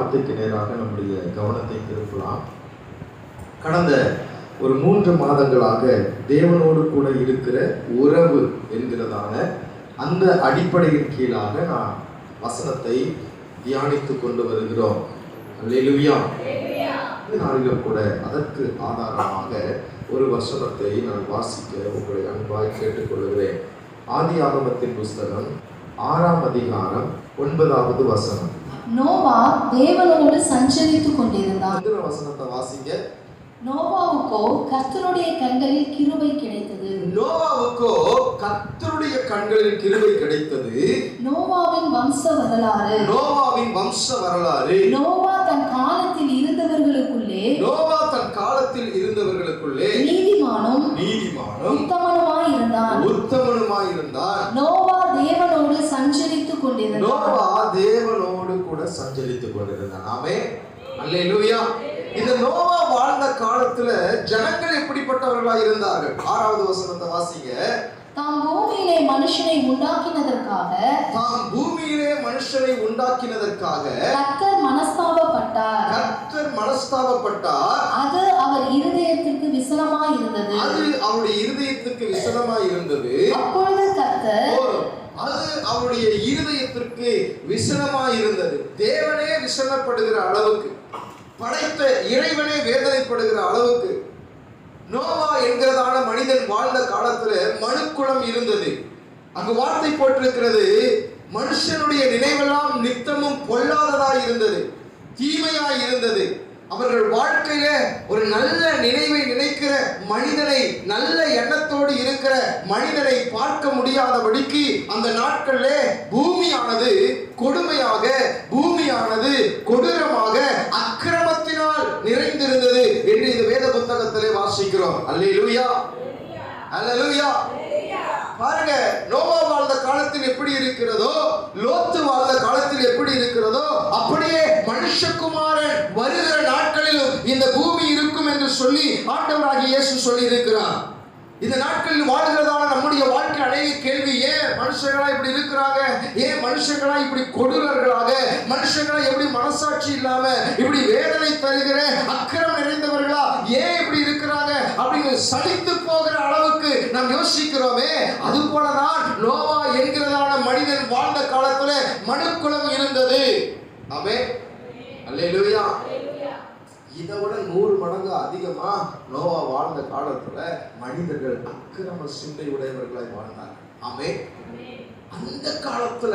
வார்த்தைக்கு நேராக நம்முடைய கவனத்தை திருப்பலாம். கடந்த ஒரு 3 மாதங்களாக தேவனோடு கூட இருக்கிற உறவு என்கிறதான அந்த அடிப்படையின் கீழாக நான் வசனத்தை தியானித்து கொண்டு வருகிறோம். அல்லேலூயா. இந்த நாளிலும் கூட அதற்கு ஆதாரமாக ஒரு வசனத்தை நான் வாசிக்க உங்களை அன்பாய் கேட்டுக்கொள்கிறேன். ஆதியாகமத்தின் புஸ்தகம் 6ஆம் அதிகாரம் 9வது வசனம். நோவா தேவனோடு சஞ்சரித்துக் கொண்டிருந்தான். இந்த வசனத்தை வாசிங்க. நோவாவுக்கோ கர்த்தருடைய கண்களில் கிருபை கிடைத்தது. நோவாவுக்கோ கர்த்தருடைய கண்களில் கிருபை கிடைத்தது. நோவாவின் வம்ச வரலாறு. நோவாவின் வம்ச வரலாறு. நோவா தன் காலத்தில் இருந்தவர்களுக்குள்ளே நீதிமானும் உத்தமனுமாய் இருந்தான். நோவா தேவனோடு சஞ்சரித்துக் கொண்டிருந்தான். ஆமென். அல்லேலூயா. இந்த நோவா வாழ்ந்த காலத்துல ஜனங்கள் எப்படிப்பட்டவர்களா இருந்தார்கள்? 6வது வசனத்தை வாசிங்க. தாம் பூமியிலே மனுஷனை உண்டாக்கினதற்காக கர்த்தர் மனஸ்தாபப்பட்டார். அது அவர் இருதயத்திற்கு விசனமாய் இருந்தது. அப்பொழுது கர்த்தர் அது அவருடைய இருதயத்திற்கு விசனமாய் இருந்தது. தேவனே விசனப்படுகிற அளவுக்கு, படைத்த இறைவனே வேதனைப்படுகிற அளவுக்கு நோவா என்கிறதான மனிதன் வாழ்ந்த காலத்துல மனுக்குலம் இருந்தது. அங்கு வார்த்தை போட்டிருக்கிறது, மனுஷனுடைய நினைவெல்லாம் நித்தமும் பொல்லாததாய் இருந்தது, தீமையாய் இருந்தது. அவர்கள் வாழ்க்கையில ஒரு நல்ல நினைவை நினைக்கிற மனிதனை, நல்ல எண்ணத்தோடு இருக்கிற மனிதனை பார்க்க முடியாதபடிக்கு அந்த நாட்களிலே பூமியானது கொடுமையாக, பூமியானது கொடூரமாக அக்கிரமத்தினால் நிறைந்திருந்தது என்று இந்த வேத புத்தகத்திலே வாசிக்கிறோம். அல்லேலூயா, அல்லேலூயா. பாருங்க, நோவா வாழ்ந்த காலத்தில் எப்படி இருக்கிறதோ, லோத்து வாழ்ந்த காலத்தில் எப்படி இருக்கிறதோ, அப்படியே மனுஷகுமாரன் வருகிற நாட்களிலும் இந்த பூமி இருக்கும் என்று சொல்லி ஆண்டவராகிய இயேசு சொல்லி இருக்கிறார். இந்த நாட்களில் வாழ்கிறதான நம்முடைய வாழ்க்கை அநேக கேள்வி, ஏன் மனுஷங்களா இப்படி இருக்கிறாங்க, ஏன் மனுஷங்களா இப்படி கொடூரர்களாக, மனுஷங்களா எப்படி மனசாட்சி இல்லாம இப்படி வேதனை தருகிற அக்கிரம் நிறைந்தவர்களா ஏன் இப்படி இருக்கிறாங்க அப்படின்னு சலித்து போகிற அளவுக்கு நாம் யோசிக்கிறோமே. அது போலதான் நோவா என்கிறதான மனிதன் வாழ்ந்த காலத்துல மனுக்குலம் இருந்தது. ஆமென். அல்லேலூயா. இதை விட 100 மடங்கு அதிகமா நோவா வாழ்ந்த காலத்துல மனிதர்கள் அக்கிரம சிந்தை உடையவர்களாய் வாழ்ந்தாங்க. ஆமென். அந்த காலத்துல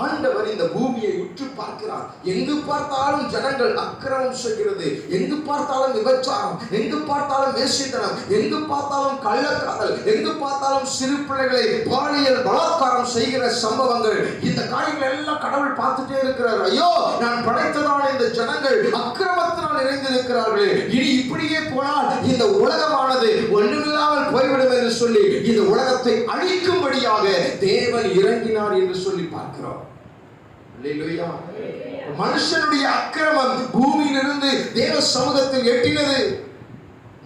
ஆண்டவர் இந்த பூமியை உற்று பார்க்கிறார். எங்கு பார்த்தாலும் ஜனங்கள் அக்கிரமம் செய்கிறது, எங்கு பார்த்தாலும் விபச்சாரம், எங்கு பார்த்தாலும் வேசித்தனம், எங்கு பார்த்தாலும் கள்ளக்காதல், எங்கு பார்த்தாலும் சிறு பிள்ளைகளை பாலியல் பலாத்காரம் செய்கிற சம்பவங்கள். இந்த காரியங்கள் எல்லாம் கடவுள் பார்த்துட்டே இருக்கிறார். ஐயோ, நான் படைத்ததான இந்த ஜனங்கள் அக்கிரமத்தினால் நிறைந்திருக்கிறார்கள், இனி இப்படியே போனால் இந்த உலகமானது ஒன்றுமில்லாமல் போய்விடும் என்று சொல்லி இந்த உலகத்தை அழிக்கும்படியாக தேவன் இறங்கினார் என்று சொல்லி பார்க்கிறோம். மனுஷனுடைய அக்கிரமம் பூமியிலிருந்து தேவ சமூகத்தில் எட்டினது.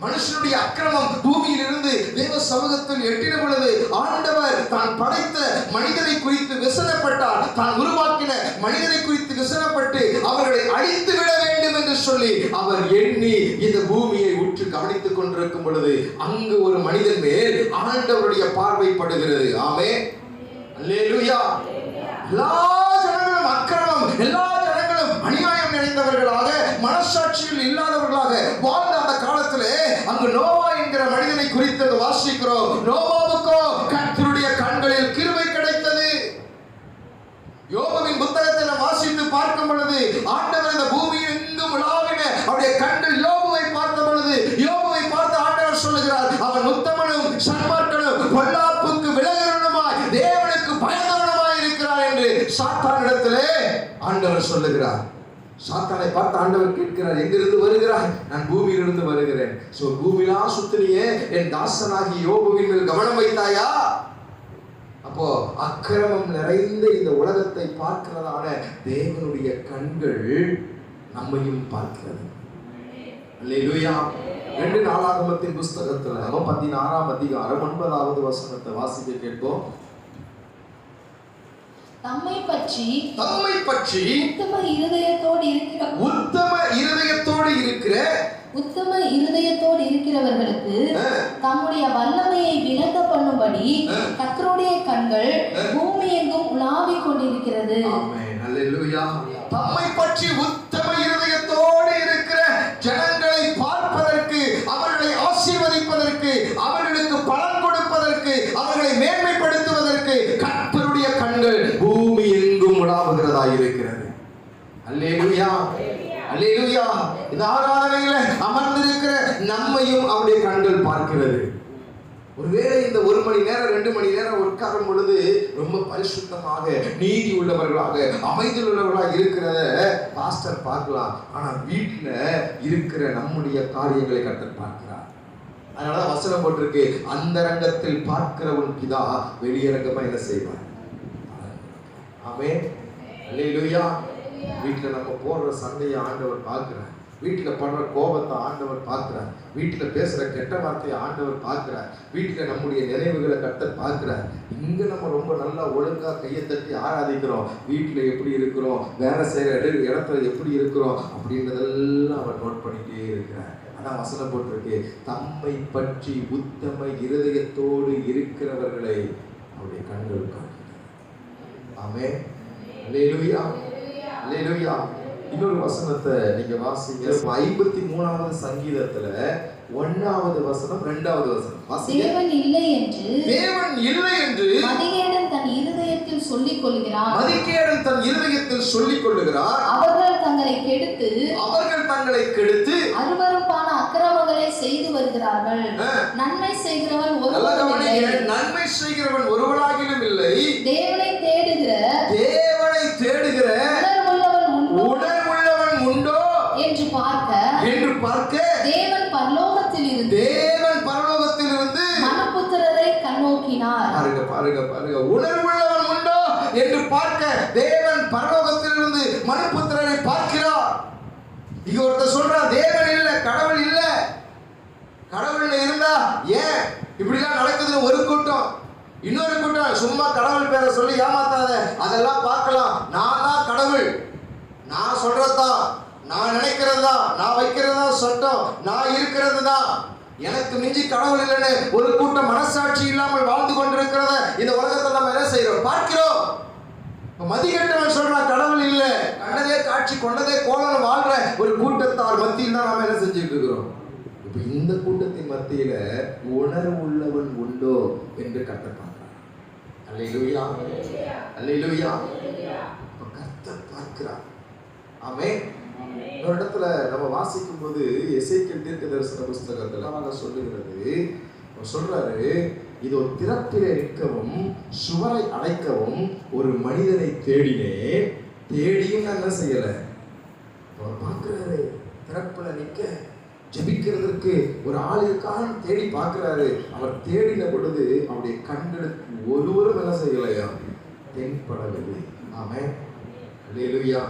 மனுஷனுடைய அக்கிரமம் பூமியிலிருந்து தேவ சமூகத்தில் எட்டின பொழுது ஆண்டவர் தான் படைத்த மனிதனை குறித்து விசனப்பட்டார். தான் உருவாக்கின மனிதனை குறித்து விசனப்பட்டு அவர்களை அழித்து விட வேண்டும் என்று சொல்லி அவர் எண்ணி இந்த பூமியை உற்று கவனித்துக் கொண்டிருக்கும் பொழுது அங்கு ஒரு மனிதன் மேல் ஆண்டவருடைய பார்வைப்படுகிறது. ஆமென். அல்லேலூயா. எல்லா ஜனங்களும் அக்கிரமம், எல்லா ஜனங்களும் அநியாயம் நிறைந்தவர்களாக, மனசாட்சியில் இல்லாதவர்களாக வாழ்ந்த அந்த காலத்திலே அங்கு நோவா என்கிற மனிதனை குறித்து வாசிக்கிறோம். நோவாவுக்கோ கர்த்தருடைய கண்களில் கிருபை கிடைத்தது. யோபுவின் புத்தகத்தை நாம் வாசித்து பார்க்கும் பொழுது ஆண்டவர் இந்த பூமியில் எங்கும் உலாவின அவருடைய கண்கள் யோபுவை பார்த்த பொழுது, யோபுவை பார்த்து ஆண்டவர் சொல்லுகிறார், அவன் உத்தமனும் சன்மார்க்கனும் பொல்லாப்புக்கு விலகுறவனுமாய் தேவனுக்கு பயந்தவனுமாய் இருக்கிறார் என்று சாத்தானிடத்திலே ஆண்டவர் சொல்லுகிறார். சாத்தானை பார்த்து ஆண்டவர் கேட்கிறார், எங்கிருந்து வருகிறாய்? நான் பூமியிலிருந்து வருகிறேன். சோ பூமியெல்லாம் சுத்தினியே, என் தாசனாகி யோபுவின் மேல் கவனம் வைத்தாயா? அப்போ அக்கிரமம் நிறைந்த இந்த உலகத்தை பார்க்கிறதான தேவனுடைய கண்கள் நம்மையும் பார்க்கிறது. அல்லேலூயா. 2 நாளாகமத்தின் புஸ்தகத்துல 16ஆம் அதிகாரம் 9வது வசனத்தை வாசிக்க கேட்போம். தம்மை பற்றி உத்தம இருதயத்தோடு இருக்கிறவர்களுக்கு தம்முடைய வல்லமையை விளங்க பண்ணும்படி கர்த்தருடைய கண்கள் பூமி எங்கும் உலாவிக் கொண்டிருக்கிறது. ஆமென். அல்லேலூயா. தம்மை பற்றி உத்தம இருதயத்தோடு இருக்கிற ஜனங்களை பார்ப்பதற்கு, அவர்களை ஆசீர்வதிப்பதற்கு, அவர்களுக்கு பலன் கொடுப்பதற்கு, அவர்களை மேன்மைப்படுத்துவதற்கு கர்த்தருடைய கண்கள் பூமி எங்கும் உலாவுகிறதா இருக்கிறது. அல்லேலூயா, அல்லேலூயா. இந்த ஆராதனையில அமர்ந்திருக்கிற நம்மையும் அவருடைய கண்கள் பார்க்கிறது. ஒருவேளை இந்த 1 மணி நேரம் 2 மணி நேரம் உட்காரும் பொழுது ரொம்ப பரிசுத்தமாக, நீதி உள்ளவர்களாக, அமைதல் உள்ளவர்களாக இருக்கிறத பாஸ்டர் பார்க்கலாம். ஆனா வீட்டுல இருக்கிற நம்முடைய காரியங்களை கர்த்தர் பார்க்கிறார். அதனால வசனம் போட்டிருக்கு, அந்தரங்கத்தில் பார்க்கிற உன் பிதா வெளியரங்கமா என்ன செய்வார். ஆமென். அல்லேலூயா. வீட்டுல நம்ம போடுற சண்டையை ஆண்டவர் பார்க்கிறார். வீட்டுல படுற கோபத்தை ஆண்டவர் பார்க்கிறார். வீட்டுல பேசுற கெட்ட வார்த்தையை ஆண்டவர் பார்க்கிறார். வீட்டுல நம்முடைய நினைவுகளை கர்த்தர் பார்க்கிறார். இங்க நம்ம ரொம்ப நல்லா ஒழுங்கா கையை தட்டி ஆராதிக்கிறோம், வீட்டுல எப்படி இருக்கிறோம், வேலை செய்யற இடத்துல எப்படி இருக்கிறோம் அப்படின்றதெல்லாம் அவர் நோட் பண்ணிட்டே இருக்கிறார். அதான் வசனம் போட்டிருக்கு, தம்மை பற்றி உத்தம இருதயத்தோடு இருக்கிறவர்களை அவருடைய கண்கள் காண்கிறது. ஆமென். அல்லேலூயா, அல்லேலூயா. இன்னொரு வசனத்தை நீங்க வாசிங்க. 53வது சங்கீதத்துல 1வது வசனம் 2வது வசனம் வாசிங்க. தேவன் இல்லை என்று மதிகேடன் தன் இருதயத்தில் சொல்லிக் கொள்கிறார். அவர்கள் தங்களை கெடுத்து அருவருப்பான அக்கிரமங்களை செய்து வருகிறார்கள். நன்மை செய்கிறவன் ஒருவனாகிலும் இல்லை. தேவனை தேடுகிற உணர்வுள்ளவன் உண்டோ என்று பார்க்க தேவன் பரலோகத்திலிருந்து மனுபுத்திரரை கண்ணோக்கினார். பாருங்க. உணர்வுள்ளவன் உண்டோ என்று பார்க்க தேவன் பரலோகத்திலிருந்து மனுபுத்திரரை பார்க்கிறார். இங்க ஒருத்தர் சொல்றான், தேவன் இல்ல, கடவுள் இல்ல. கடவுள் இருந்தா ஏன் இப்படிலாம் நடக்குதுன்னு ஒரு கூட்டம். இன்னொரு கூட்டம், சும்மா கடவுள் பேரை சொல்லி ஏமாத்தாத, அதெல்லாம் பார்க்கலாம், நான் தான் கடவுள், நான் சொல்றதுதான், நான் நினைக்கிறதுதான், நான் வைக்கிறதா சட்டம், நான் இருக்கிறது தான், எனக்கு மிஞ்சி கடவுள் இல்லைன்னு ஒரு கூட்டம் மனசாட்சி இல்லாமல் வாழ்ந்து கொண்டிருக்கிறத இந்த உலகத்தை நம்ம என்ன செய்யறோம், பார்க்கிறோம். மதிகெட்டவன் சொல்றான் கடவுள் இல்லை, கண்டதே காட்சி கொண்டதே கோலம் வாழ்ற ஒரு கூட்டத்தார் மத்தியில் தான் நாம என்ன செஞ்சுட்டு இருக்கிறோம். இப்ப இந்த கூட்டத்தின் மத்தியில உணர்வு உள்ளவன் உண்டோ என்று கர்த்தர் பார்க்கிறார். அல்லேலூயா, அல்லேலூயா. கர்த்தர் பார்க்கிறார். ஆமென். ஒரு இடத்துல நம்ம வாசிக்கும் போது எசேக்கியேல் தீர்க்கதரிசன புஸ்தகத்துல சொல்லுகிறது, சொல்றாரு, இதோ திறப்பிலே நிற்கவும் சுவரை அடைக்கவும் ஒரு மனிதனை தேடினேன், தேடியும் என்ன செய்யல. அவர் பார்க்கிறாரு, திறப்புல நிற்க ஜெபிக்கிறதுக்கு ஒரு ஆள் இருக்கான்னு தேடி பார்க்கிறாரு. அவர் தேடின பொழுது அவருடைய கண்களுக்கு ஒருவரும் என்ன செய்யலையா, தென்படவில்லை. ஆமென். அல்லேலூயா.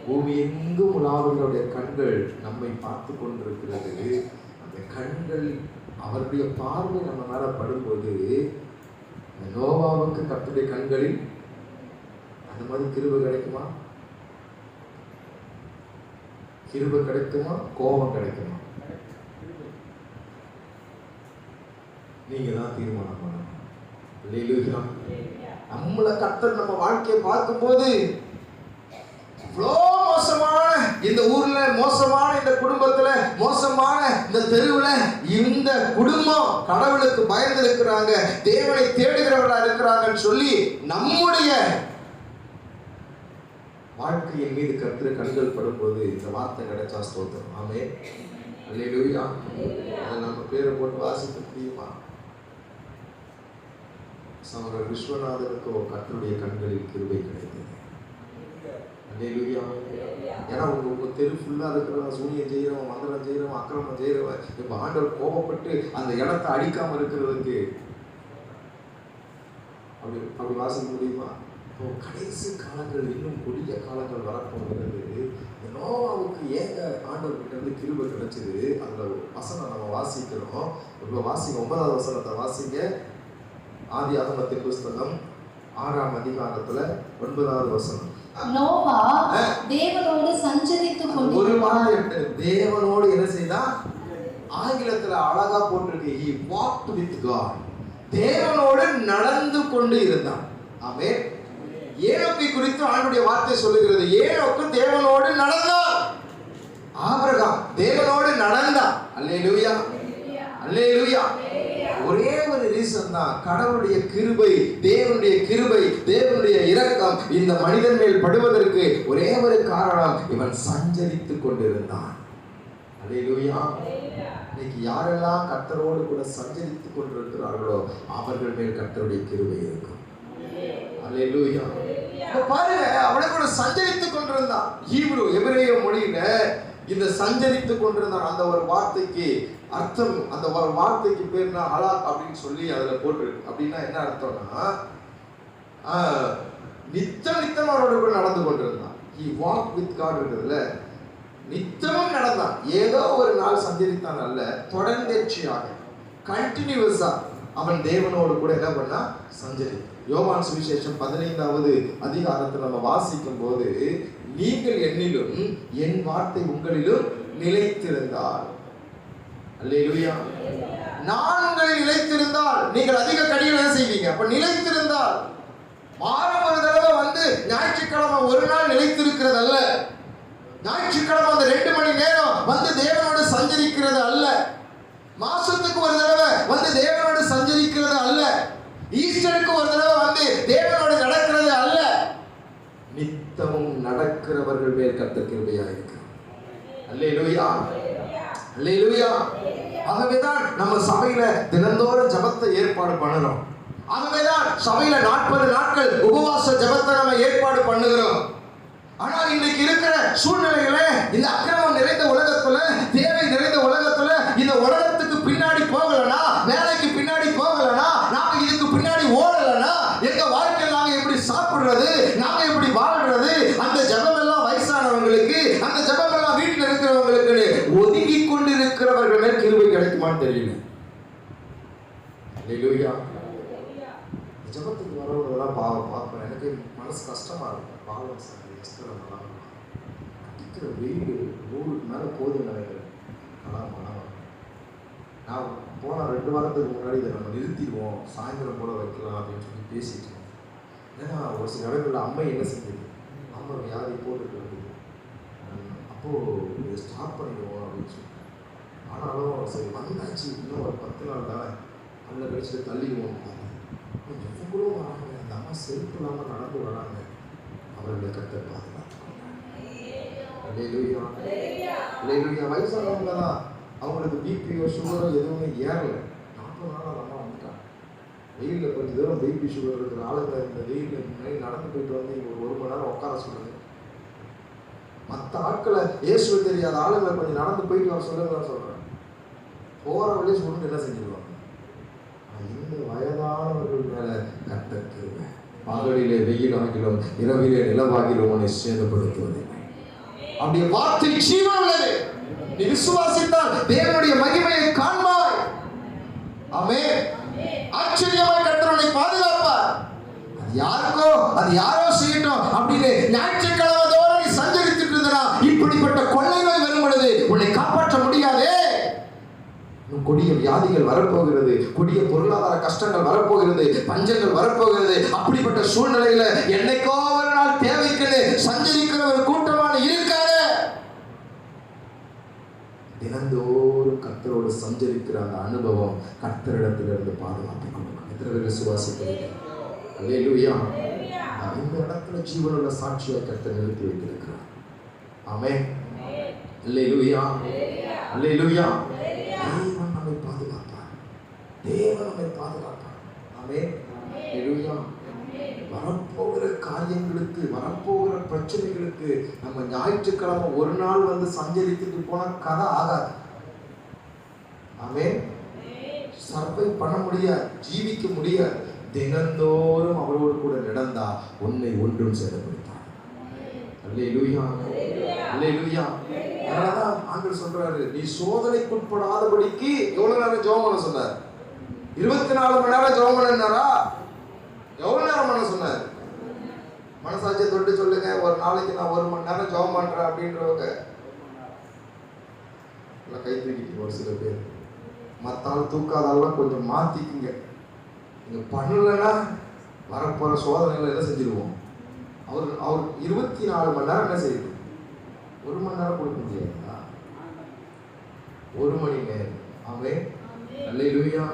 பூமி எங்கும் உலாவுகிறவருடைய கண்கள் நம்மை பார்த்து கொண்டிருக்கிறது. அந்த கண்கள், அவருடைய பார்வை நம்ம மேல படும்போது, நோவாவுக்கு கர்த்தருடைய கண்களில் அந்த மாதிரி கிருபை கிடைக்குமா? கிருபை கிடைக்குமா? கோபம் கிடைக்குமா? நீங்க தான் தீர்மானம் பண்ணணும். அல்லேலூயா. நம்மள கர்த்தர் நம்ம வாழ்க்கையை பார்க்கும்போது, இவ்வளோ மோசமான இந்த ஊர்ல, மோசமான இந்த குடும்பத்துல, மோசமான இந்த தெருவுல இந்த குடும்பம் கடவுளுக்கு பயந்து இருக்கிறாங்க, தேவனை தேடுகிறவர்களா இருக்கிறாங்கன்னு சொல்லி நம்முடைய வாழ்க்கையின் மீது கர்த்தர் கண்கள் படும்போது இந்த வார்த்தை கிடைச்சா ஸ்தோத்திரம். ஆமென். அல்லேலூயா. அதை நம்ம பேரை போட்டு வாசிக்க முடியுமா? சகோதரர் விஸ்வநாதனுக்கு கர்த்தருடைய கண்களில் கிருபை கிடைத்தது. அல்லேலூயா. ஏன்னா உங்க தெரு ஃபுல்லா இருக்கிறவன் சூனியம் செய்யறவன், மந்திரம் செய்யறவன், அக்கிரமம் செய்யறவன், இப்ப ஆண்டவர் கோபப்பட்டு அந்த இடத்தை அடிக்காம இருக்கிறதுக்கு அப்படி வாசிக்க முடியுமா? இப்போ கடைசி காலங்கள், இன்னும் கொடிய காலங்கள் வரப்போகிறது. நோவாவுக்கு ஏங்க ஆண்டவர் கிட்ட இருந்து கிருபை கிடைச்சது? அதுல வசனம் நம்ம வாசிக்கிறோம். இப்போ வாசிங்க, 9வது வசனத்தை வாசிங்க. ஆதியாகமத்தின் புஸ்தகம் 6ஆம் அதிகாரத்துல 9வது வசனம். நோவா தேவனோடு சஞ்சரித்துக் கொண்டிருந்தான். தேவனோடு என்ன செய்தான்? ஆங்கிலத்துல அழகா போட்டிருக்கு, he walked with God. தேவனோடு நடந்து கொண்டு இருந்தான். ஆமென். ஏனோக்கை குறித்து ஆண்டவருடைய வார்த்தை சொல்லுகிறது, ஏனோக்கு தேவனோடு நடந்தான். ஆபிரகாம் தேவனோடு நடந்தான். அல்லேலூயா, அல்லேலூயா. ஒரே ஒரு ரீசன் தான், கடவுளுடைய கிருபை, தேவனுடைய கிருபை, தேவனுடைய இரக்கம் இந்த மனிதன் மேல் படுவதற்கு ஒரே ஒரு காரணம், இவன் சஞ்சரித்துக் கொண்டிருந்தான். அல்லேலூயா. இன்னைக்கு யாரெல்லாம் கர்த்தரோடு கூட சஞ்சரித்துக் கொண்டிருக்கிறார்களோ அவர்கள் மேல் கர்த்தருடைய கிருபை இருக்கும். அல்லேலூயா. பாருங்க, அவனை கூட சஞ்சரித்துக் கொண்டிருந்தான். ஹீப்ரு எபிரேய மொழியில இந்த சஞ்சரித்துக் கொண்டிருந்தான் அந்த ஒரு வார்த்தைக்கு அர்த்தம், அந்த ஒரு வார்த்தைக்கு பேர்னா ஹலாக் அப்படின்னு சொல்லி அதுல போட்டிருக்கு. அப்படின்னா என்ன அர்த்தம்னா, நித்தம் அவரோட கூட நடந்து கொண்டிருந்தான். he walked with God இருக்குதுல்ல, நித்தமும் நடந்தான். ஏதோ ஒரு நாள் சஞ்சரித்தான் அல்ல, தொடர்ந்தேர்ச்சியாக கண்டினியூஸா அவன் தேவனோடு கூட என்ன பண்ணா? சஞ்சரி. யோவான் சுவிசேஷம் 15வது அதிகாரத்தில் நம்ம வாசிக்கும் போது, நீங்கள் என்னிலும் என் வார்த்தை உங்களிலும் நிலைத்திருந்தால், அல்லேலூயா, நான் உங்களில் நிலைத்திருந்தால் நீங்கள் அதிக கடிகளை செய்வீங்க. அப்ப நிலைத்திருந்தால், வாரம் ஒரு தடவை வந்து ஞாயிற்றுக்கிழமை ஒரு நாள் நிலைத்திருக்கிறது அல்ல, ஞாயிற்றுக்கிழமை அந்த 2 மணி நேரம் வந்து தேவனோடு சஞ்சரிக்கிறது அல்ல, மாசத்துக்கு ஒரு தடவை வந்து தேவனோடு சஞ்சரிக்கிறது அல்ல, ஈஸ்டருக்கு ஒரு தடவை வந்து தேவனோடு நடக்கிறது அல்ல, நித்தமும் நடக்கிறவர்கள் மேல் கர்த்தர் கிருபையாக இருக்கிறார். அல்லேலூயா, அல்லேலூயா. ஆகவேதான் நம்ம சபையில தினந்தோறும் ஜெபத்தை ஏற்பாடு பண்ணுறோம். ஆகவேதான் சபையில 40 நாட்கள் உபவாச ஜெபத்தை நம்ம ஏற்பாடு பண்ணுகிறோம். ஆனால் இன்னைக்கு இருக்கிற சூழ்நிலைகள, இந்த அக்கிரமம் நிறைந்த உலகத்துல, தேவை நிறைந்த உலகத்துல, இந்த உலகத்துக்கு பின்னாடி போகலனா, வேலைக்கு பின்னாடி போகலனா, நாம இதுக்கு பின்னாடி ஓடலனா, எங்க வாழ்க்கையில் நாங்க எப்படி சாப்பிடுறது, நாங்க எப்படி வாழ்றது? அந்த ஜெபம் எல்லாம் வயசானவங்களுக்கு, அந்த ஜெபம் எல்லாம் வீட்டில் இருக்கிறவங்களுக்கு ஒதுங்கி கொண்டு இருக்கிறவர்கள் மேல் கிருபை கிடைக்குமான்னு தெரியல. அல்லேலூயா. ஜெபத்துக்கு வரவங்களெல்லாம் பாவம் பார்ப்பேன், எனக்கு மனசு கஷ்டமா இருக்கும். பாவம் சார், அடிக்கிற வெயில் 100க்கு மேலே போதும் நினைக்கிறேன். நான் போன 2 வாரத்துக்கு முன்னாடி இதை நம்ம நிறுத்திடுவோம், சாயந்தரம் போல வைக்கலாம் அப்படின்னு சொல்லி பேசிட்டு இருக்கோம். ஏன்னா ஒரு சில இடங்களில் அம்மை என்ன செஞ்சது, அம்மா வியாதி போட்டுட்டு இருந்தது, அப்போது ஸ்டாப் பண்ணிடுவோம் அப்படின்னு சொல்லி. ஆனாலும் சரி வந்தாச்சு, இன்னும் ஒரு 10 நாள் தானே, அதில் கழிச்சுட்டு தள்ளிடுவோம். எவ்வளோ வராங்க, அந்த அம்மா செருப்பு இல்லாமல் நடந்து வராங்க. அவர்களை கர்த்தர் பாதுகாத்துக்கொண்டார். அல்லேலூயா, அல்லேலூயா. வயசானவங்க தான், அவங்களுக்கு பிபியோ சுகரோ எதுவுமே ஏறலை. 40 நாள் அந்த அம்மா வந்துட்டாங்க. வெயிலில் கொஞ்சம் தூரம் பிபி சுகர் இருக்கிற ஆளுங்க இந்த வெயிலில் முன்னாடி நடந்து போயிட்டு வந்து இங்கே ஒரு மணி நேரம் உட்கார சொல்லுங்க. மற்ற ஆட்களை இயேசுவை தெரியாத ஆளுங்களை கொஞ்சம் நடந்து போயிட்டு வர சொல்லுங்கன்னு சொல்கிறேன். போகிற வழியே சொல்லிட்டு என்ன செஞ்சிருவாங்க? இந்த வயதானவர்கள் மேலே கர்த்தர் கிருபை. பகலிலே வெயிலாகிலும் இரவிலே நிலவாகிலும் உன்னை சேதப்படுத்துவது. அப்படியே வார்த்தை ஜீவன் உள்ளது. நீ விசுவாசித்தால் தேவனுடைய மகிமையை காண்பாய். ஆமென். ஆச்சரியமாய் கர்த்தர் உன்னை பாதுகாப்பார். அது யாருக்கோ, அது யாரோ செய்யட்டும் அப்படின்னு ஞாயிற்றுக்கிழமை தோறும் நீ சஞ்சரித்துட்டு இருந்தா இப்படிப்பட்ட கொள்ளை நோய் வரும் பொழுது உன்னை காப்பாற்ற முடியாதே. கொடிய வியாதிகள் வரப்போகிறது, கொடிய பொருளாதார கஷ்டங்கள் வரப்போகிறது, பஞ்சங்கள் வரப்போகிறது. அப்படிப்பட்ட சூழ்நிலையில என்னைக்கோ ஒரு நாள் தேவைக்கு சஞ்சரிக்கிற ஒரு கூட்டமான இருக்காது. தினந்தோறும் கர்த்தரோடு சஞ்சரிக்கிற அந்த அனுபவம் கர்த்தரிடத்திலிருந்து பாதுகாப்பை கொடுக்கும். எத்தனை விசுவாசிக்கிறீர்கள்? அல்லேலூயா. இந்த இடத்துல ஜீவனுள்ள சாட்சியை கர்த்தர் நிறுத்தி வைத்திருக்கிறார். ஆமென். அல்லேலூயா, அல்லேலூயா. தேவன் நம்மை பாதுகாப்பார், தேவன் நம்மை பாதுகாப்பார். ஆமென். அல்லேலூயா. வரப்போகிற காரியங்களுக்கு, வரப்போகிற பிரச்சனைகளுக்கு நம்ம ஞாயிற்றுக்கிழமை ஒரு நாள் வந்து சஞ்சரித்துட்டு போனா கதை ஆகாது. ஆமென். சர்வை பண்ண முடியாது, ஜீவிக்க முடியாது. தினந்தோறும் அவரோடு கூட நடந்தா உன்னை ஒன்றும் சேதப்படுத்தார். அல்லேலூயா, அல்லேலூயா. அதனாலதான் ஆண்டவர் சொல்றாரு, நீ சோதனைக்குட்படாதபடிக்கு எவ்வளவு நேரம் ஜெபம் பண்ண சொன்னார்? 24 மணி நேரம் ஜெபம் பண்ணாரா? எவ்வளவு நேரம் பண்ண சொன்னார். மனசாட்சியை தொட்டு சொல்லுங்க, ஒரு நாளைக்கு நான் 1 மணி நேரம் ஜெபம் பண்றேன் அப்படின்றவங்க கை தூக்கிட்டு ஒரு சில பேர். மத்தால் தூக்காதெல்லாம் கொஞ்சம் மாத்திக்குங்க. நீங்க பண்ணலன்னா வரப்போற சோதனைகளை என்ன செஞ்சிருவோம். அவர் 24 மணி நேரம் என்ன செய்யுது? 1 மணி நேரம் கொடுக்க முடியாதுங்களா? 1 மணி நேரம். ஆமென். அல்லேலூயா.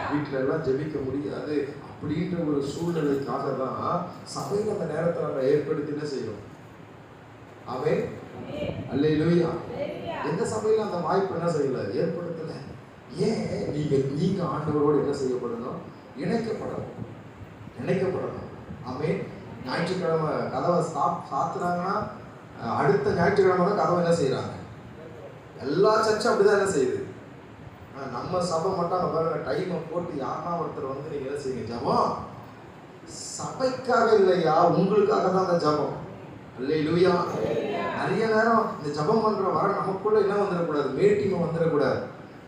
வீட்டில எல்லாம் ஜெபிக்க முடியாது அப்படின்ற ஒரு சூழ்நிலைக்காக தான் சபையில் அந்த நேரத்தை நம்ம ஏற்படுத்தி என்ன செய்யணும். ஆமென். அல்லேலூயா. எந்த சபையில அந்த வாய்ப்பு என்ன செய்யல, ஏற்படுத்தல. ஏன்? நீங்க ஆண்டவரோடு என்ன செய்யப்படணும், இணைக்கப்படணும். ஆமென். ஞாயிற்றுக்கிழமை கதவை சாத்துறாங்கன்னா அடுத்த ஞாயிற்றுக்கிழமை தான் கதவை என்ன செய்யறாங்க. எல்லா சர்ச்சும் அப்படிதான் என்ன செய்யுது. நம்ம சபை மட்டும் அங்கே பாருங்க, டைமை போட்டு யாருன்னா ஒருத்தர் வந்து நீங்க என்ன செய்யுங்க, ஜபம் சபைக்காக இல்லையா, உங்களுக்காக தான் அந்த ஜபம். அல்லேலூயா. நிறைய நேரம் இந்த ஜபம் பண்ற வர நமக்குள்ள என்ன வந்துடக்கூடாது, மீட்டிங் வந்துடக்கூடாது.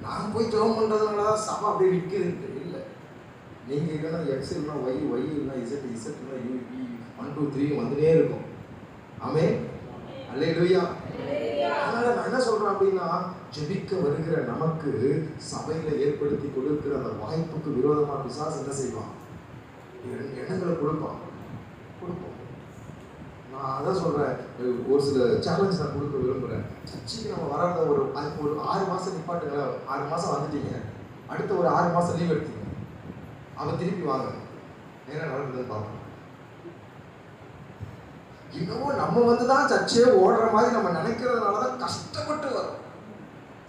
நான் போய் ஜபம் பண்றதுனால தான் சபை அப்படியே நிற்குது இல்லை. நீங்க இல்லைன்னா எக்ஸ் இல்லைன்னா ஒய், ஒய் இல்லைன்னா இசட், இசட் இல்லைன்னா யூபி 1 2 3 வந்துட்டே இருக்கும். ஆமென். அல்லேலூயா. அதனால நான் என்ன சொல்றேன் அப்படின்னா, ஜெபிக்க வருகிற நமக்கு சபையில ஏற்படுத்தி கொடுக்கிற அந்த வாய்ப்புக்கு விரோதமா பிசாசு என்ன செய்வான், எண்ணங்களை கொடுப்போம். நான் அதான் சொல்றேன், ஒரு சில சேலஞ்ச் நான் கொடுக்க விரும்புறேன். சர்ச்சுக்கு நம்ம வராத ஒரு 6 மாசம் நிப்பாட்டுங்க. 6 மாசம் வந்துட்டீங்க, அடுத்த ஒரு 6 மாசம் லீவ் எடுத்தீங்க, அவன் திருப்பி வாங்க, என்ன நடக்குதுன்னு பார்ப்போம். இன்னமும் நம்ம வந்துதான் சர்ச்சையே ஓடுற மாதிரி நம்ம நினைக்கிறதுனாலதான் கஷ்டப்பட்டு வரும்.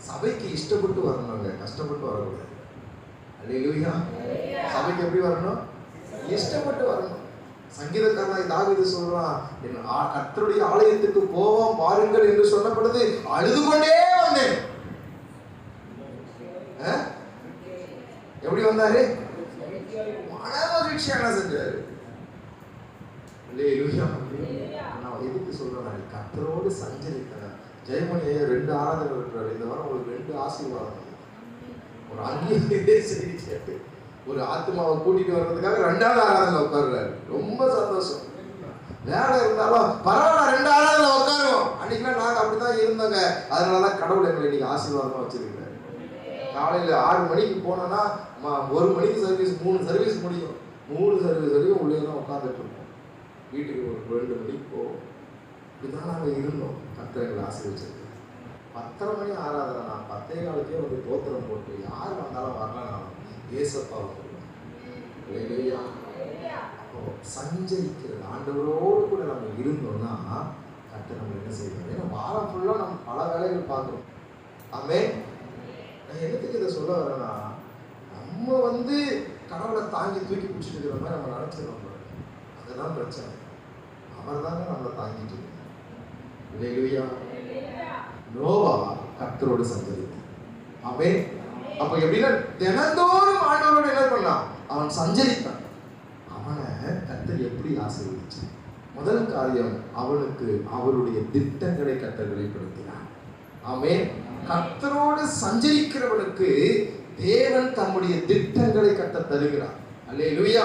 சபைக்கு இஷ்டப்பட்டு வரணுங்க, கஷ்டப்பட்டு வரக்கூடாது. அல்லேலூயா. சபைக்கு எப்படி வரணும், இஷ்டப்பட்டு வரணும். சங்கீதக்காரன் தாவீது சொல்றான், கர்த்தருடைய ஆலயத்துக்கு போவோம் பாருங்கள் என்று சொன்னபொழுது அழுது கொண்டே வந்தேன். எப்படி வந்தாரு, மன மகிழ்ச்சியான செஞ்சாரு. நான் எதுக்கு சொல்றேன், கர்த்தரோடு சஞ்சரித்தேன். ஜெயமணி 2 ஆராதனை இருக்கிறார் இந்த வாரம். உங்களுக்கு 2 ஆசீர்வாதம். ஒரு அந்நிய செய்தி கேட்டு ஒரு ஆத்மாவை கூட்டிட்டு வர்றதுக்காக 2வது ஆராதனை உட்காருறாரு. ரொம்ப சந்தோஷம். வேலை இருந்தாலும் பரவாயில்ல, 2 ஆராதனை உட்காருவோம். அன்னைக்குலாம் நாங்கள் அப்படிதான் இருந்தோங்க. அதனாலதான் கடவுள் எங்களை இன்னைக்கு ஆசீர்வாதமா வச்சிருக்கிறாரு. காலையில 6 மணிக்கு போனோம்னா 1 மணிக்கு சர்வீஸ், 3 சர்வீஸ் முடியும். 3 சர்வீஸ் வரைக்கும் உள்ளே தான் உட்காந்துட்டு இருக்கோம். வீட்டுக்கு ஒரு 2 மணிக்கு போவோம். இப்படிதான் நாங்கள் இருந்தோம். கர்த்தர் எங்களை ஆசீர்வதிச்சிருக்கோம். 10:30 மணி ஆராதனை, 10:15 வந்து தோத்திரம் போட்டு யார் வந்தாலும் வரலாம், ஏசப்பா சொல்லுவேன். அப்போ சஞ்சரிக்கிறது, ஆண்டவரோடு கூட நம்ம இருந்தோம்னா கர்த்தர் நம்ம என்ன செய்யணும். ஏன்னா வாரம் ஃபுல்லாக நம்ம பல வேலைகள் பார்க்குறோம். ஆமென். நான் எதுக்கு இதை சொல்ல வரேன்னா, நம்ம வந்து கடவுளை தாங்கி தூக்கி பிடிச்சிட்டு இருக்கிற மாதிரி நம்ம நினைச்சிடறோம். அதுதான் பிரச்சனை. அவர் தாங்க நம்மளை தாங்கிட்டு இருக்கார். அல்லேலூயா. நோவா கர்த்தரோடு சஞ்சரித்தான். ஆமென். அப்ப எப்படின்னா தினந்தோறும் ஆண்டவரோடு என்ன பண்ணான், அவன் சஞ்சரித்தான். அவனை கர்த்தர் எப்படி ஆசீர்வதிச்சார்? முதல் காரியம், அவனுக்கு அவருடைய திட்டங்களை கர்த்தர் வெளிப்படுத்தினார். ஆமென். கர்த்தரோடு சஞ்சரிக்கிறவனுக்கு தேவன் தம்முடைய திட்டங்களை கர்த்தர் தருகிறார். அல்லேலூயா.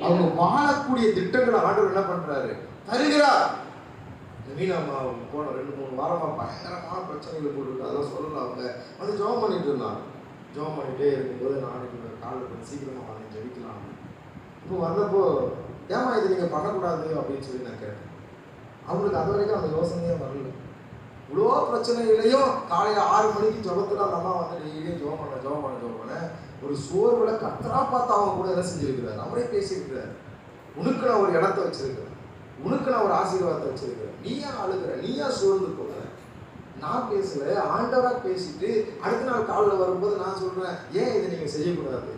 அவங்க வாழக்கூடிய திட்டங்களை ஆண்டவர் என்ன பண்றாரு, தருகிறார். மீனம்மா போன 2-3 வாரமா பயங்கரமான பிரச்சனைகள் போட்டுருக்கு. அதெல்லாம் சொல்லலாம். அவங்க வந்து ஜெபம் பண்ணிட்டு இருந்தாங்க. ஜெபம் பண்ணிட்டே இருக்கும்போது நாளைக்கு காலையில் கொஞ்சம் சீக்கிரமா வந்து ஜெபிக்கலாம். இப்போ வந்தப்போ, ஏமா இது நீங்க பண்ணக்கூடாது அப்படின்னு சொல்லி நான் கேட்டேன். அவங்களுக்கு அது வரைக்கும் அந்த யோசனையே வரல. இவ்வளோ பிரச்சனைகளையும் காலையில் 6 மணிக்கு ஜெபத்துல அந்த அம்மா வந்து டெய்லியும் ஜெபம் பண்ண ஒரு சோர்வுல கர்த்தரா பார்த்து அவங்க கூட என்ன செஞ்சிருக்கிறார், அவரே பேசியிருக்கிறார். உனக்கு நான் ஒரு இடத்த வச்சிருக்கிறேன், உனக்கு நான் ஒரு ஆசீர்வாதத்தை வச்சிருக்கிறேன், நீயா அழுகிற, நீயா சோர்ந்து போகிற, நான் பேசல, ஆண்டவரா பேசிட்டு அடுத்த நாள் காலையில் வரும்போது நான் சொல்றேன், ஏன் இதை நீங்க செய்யக்கூடாது,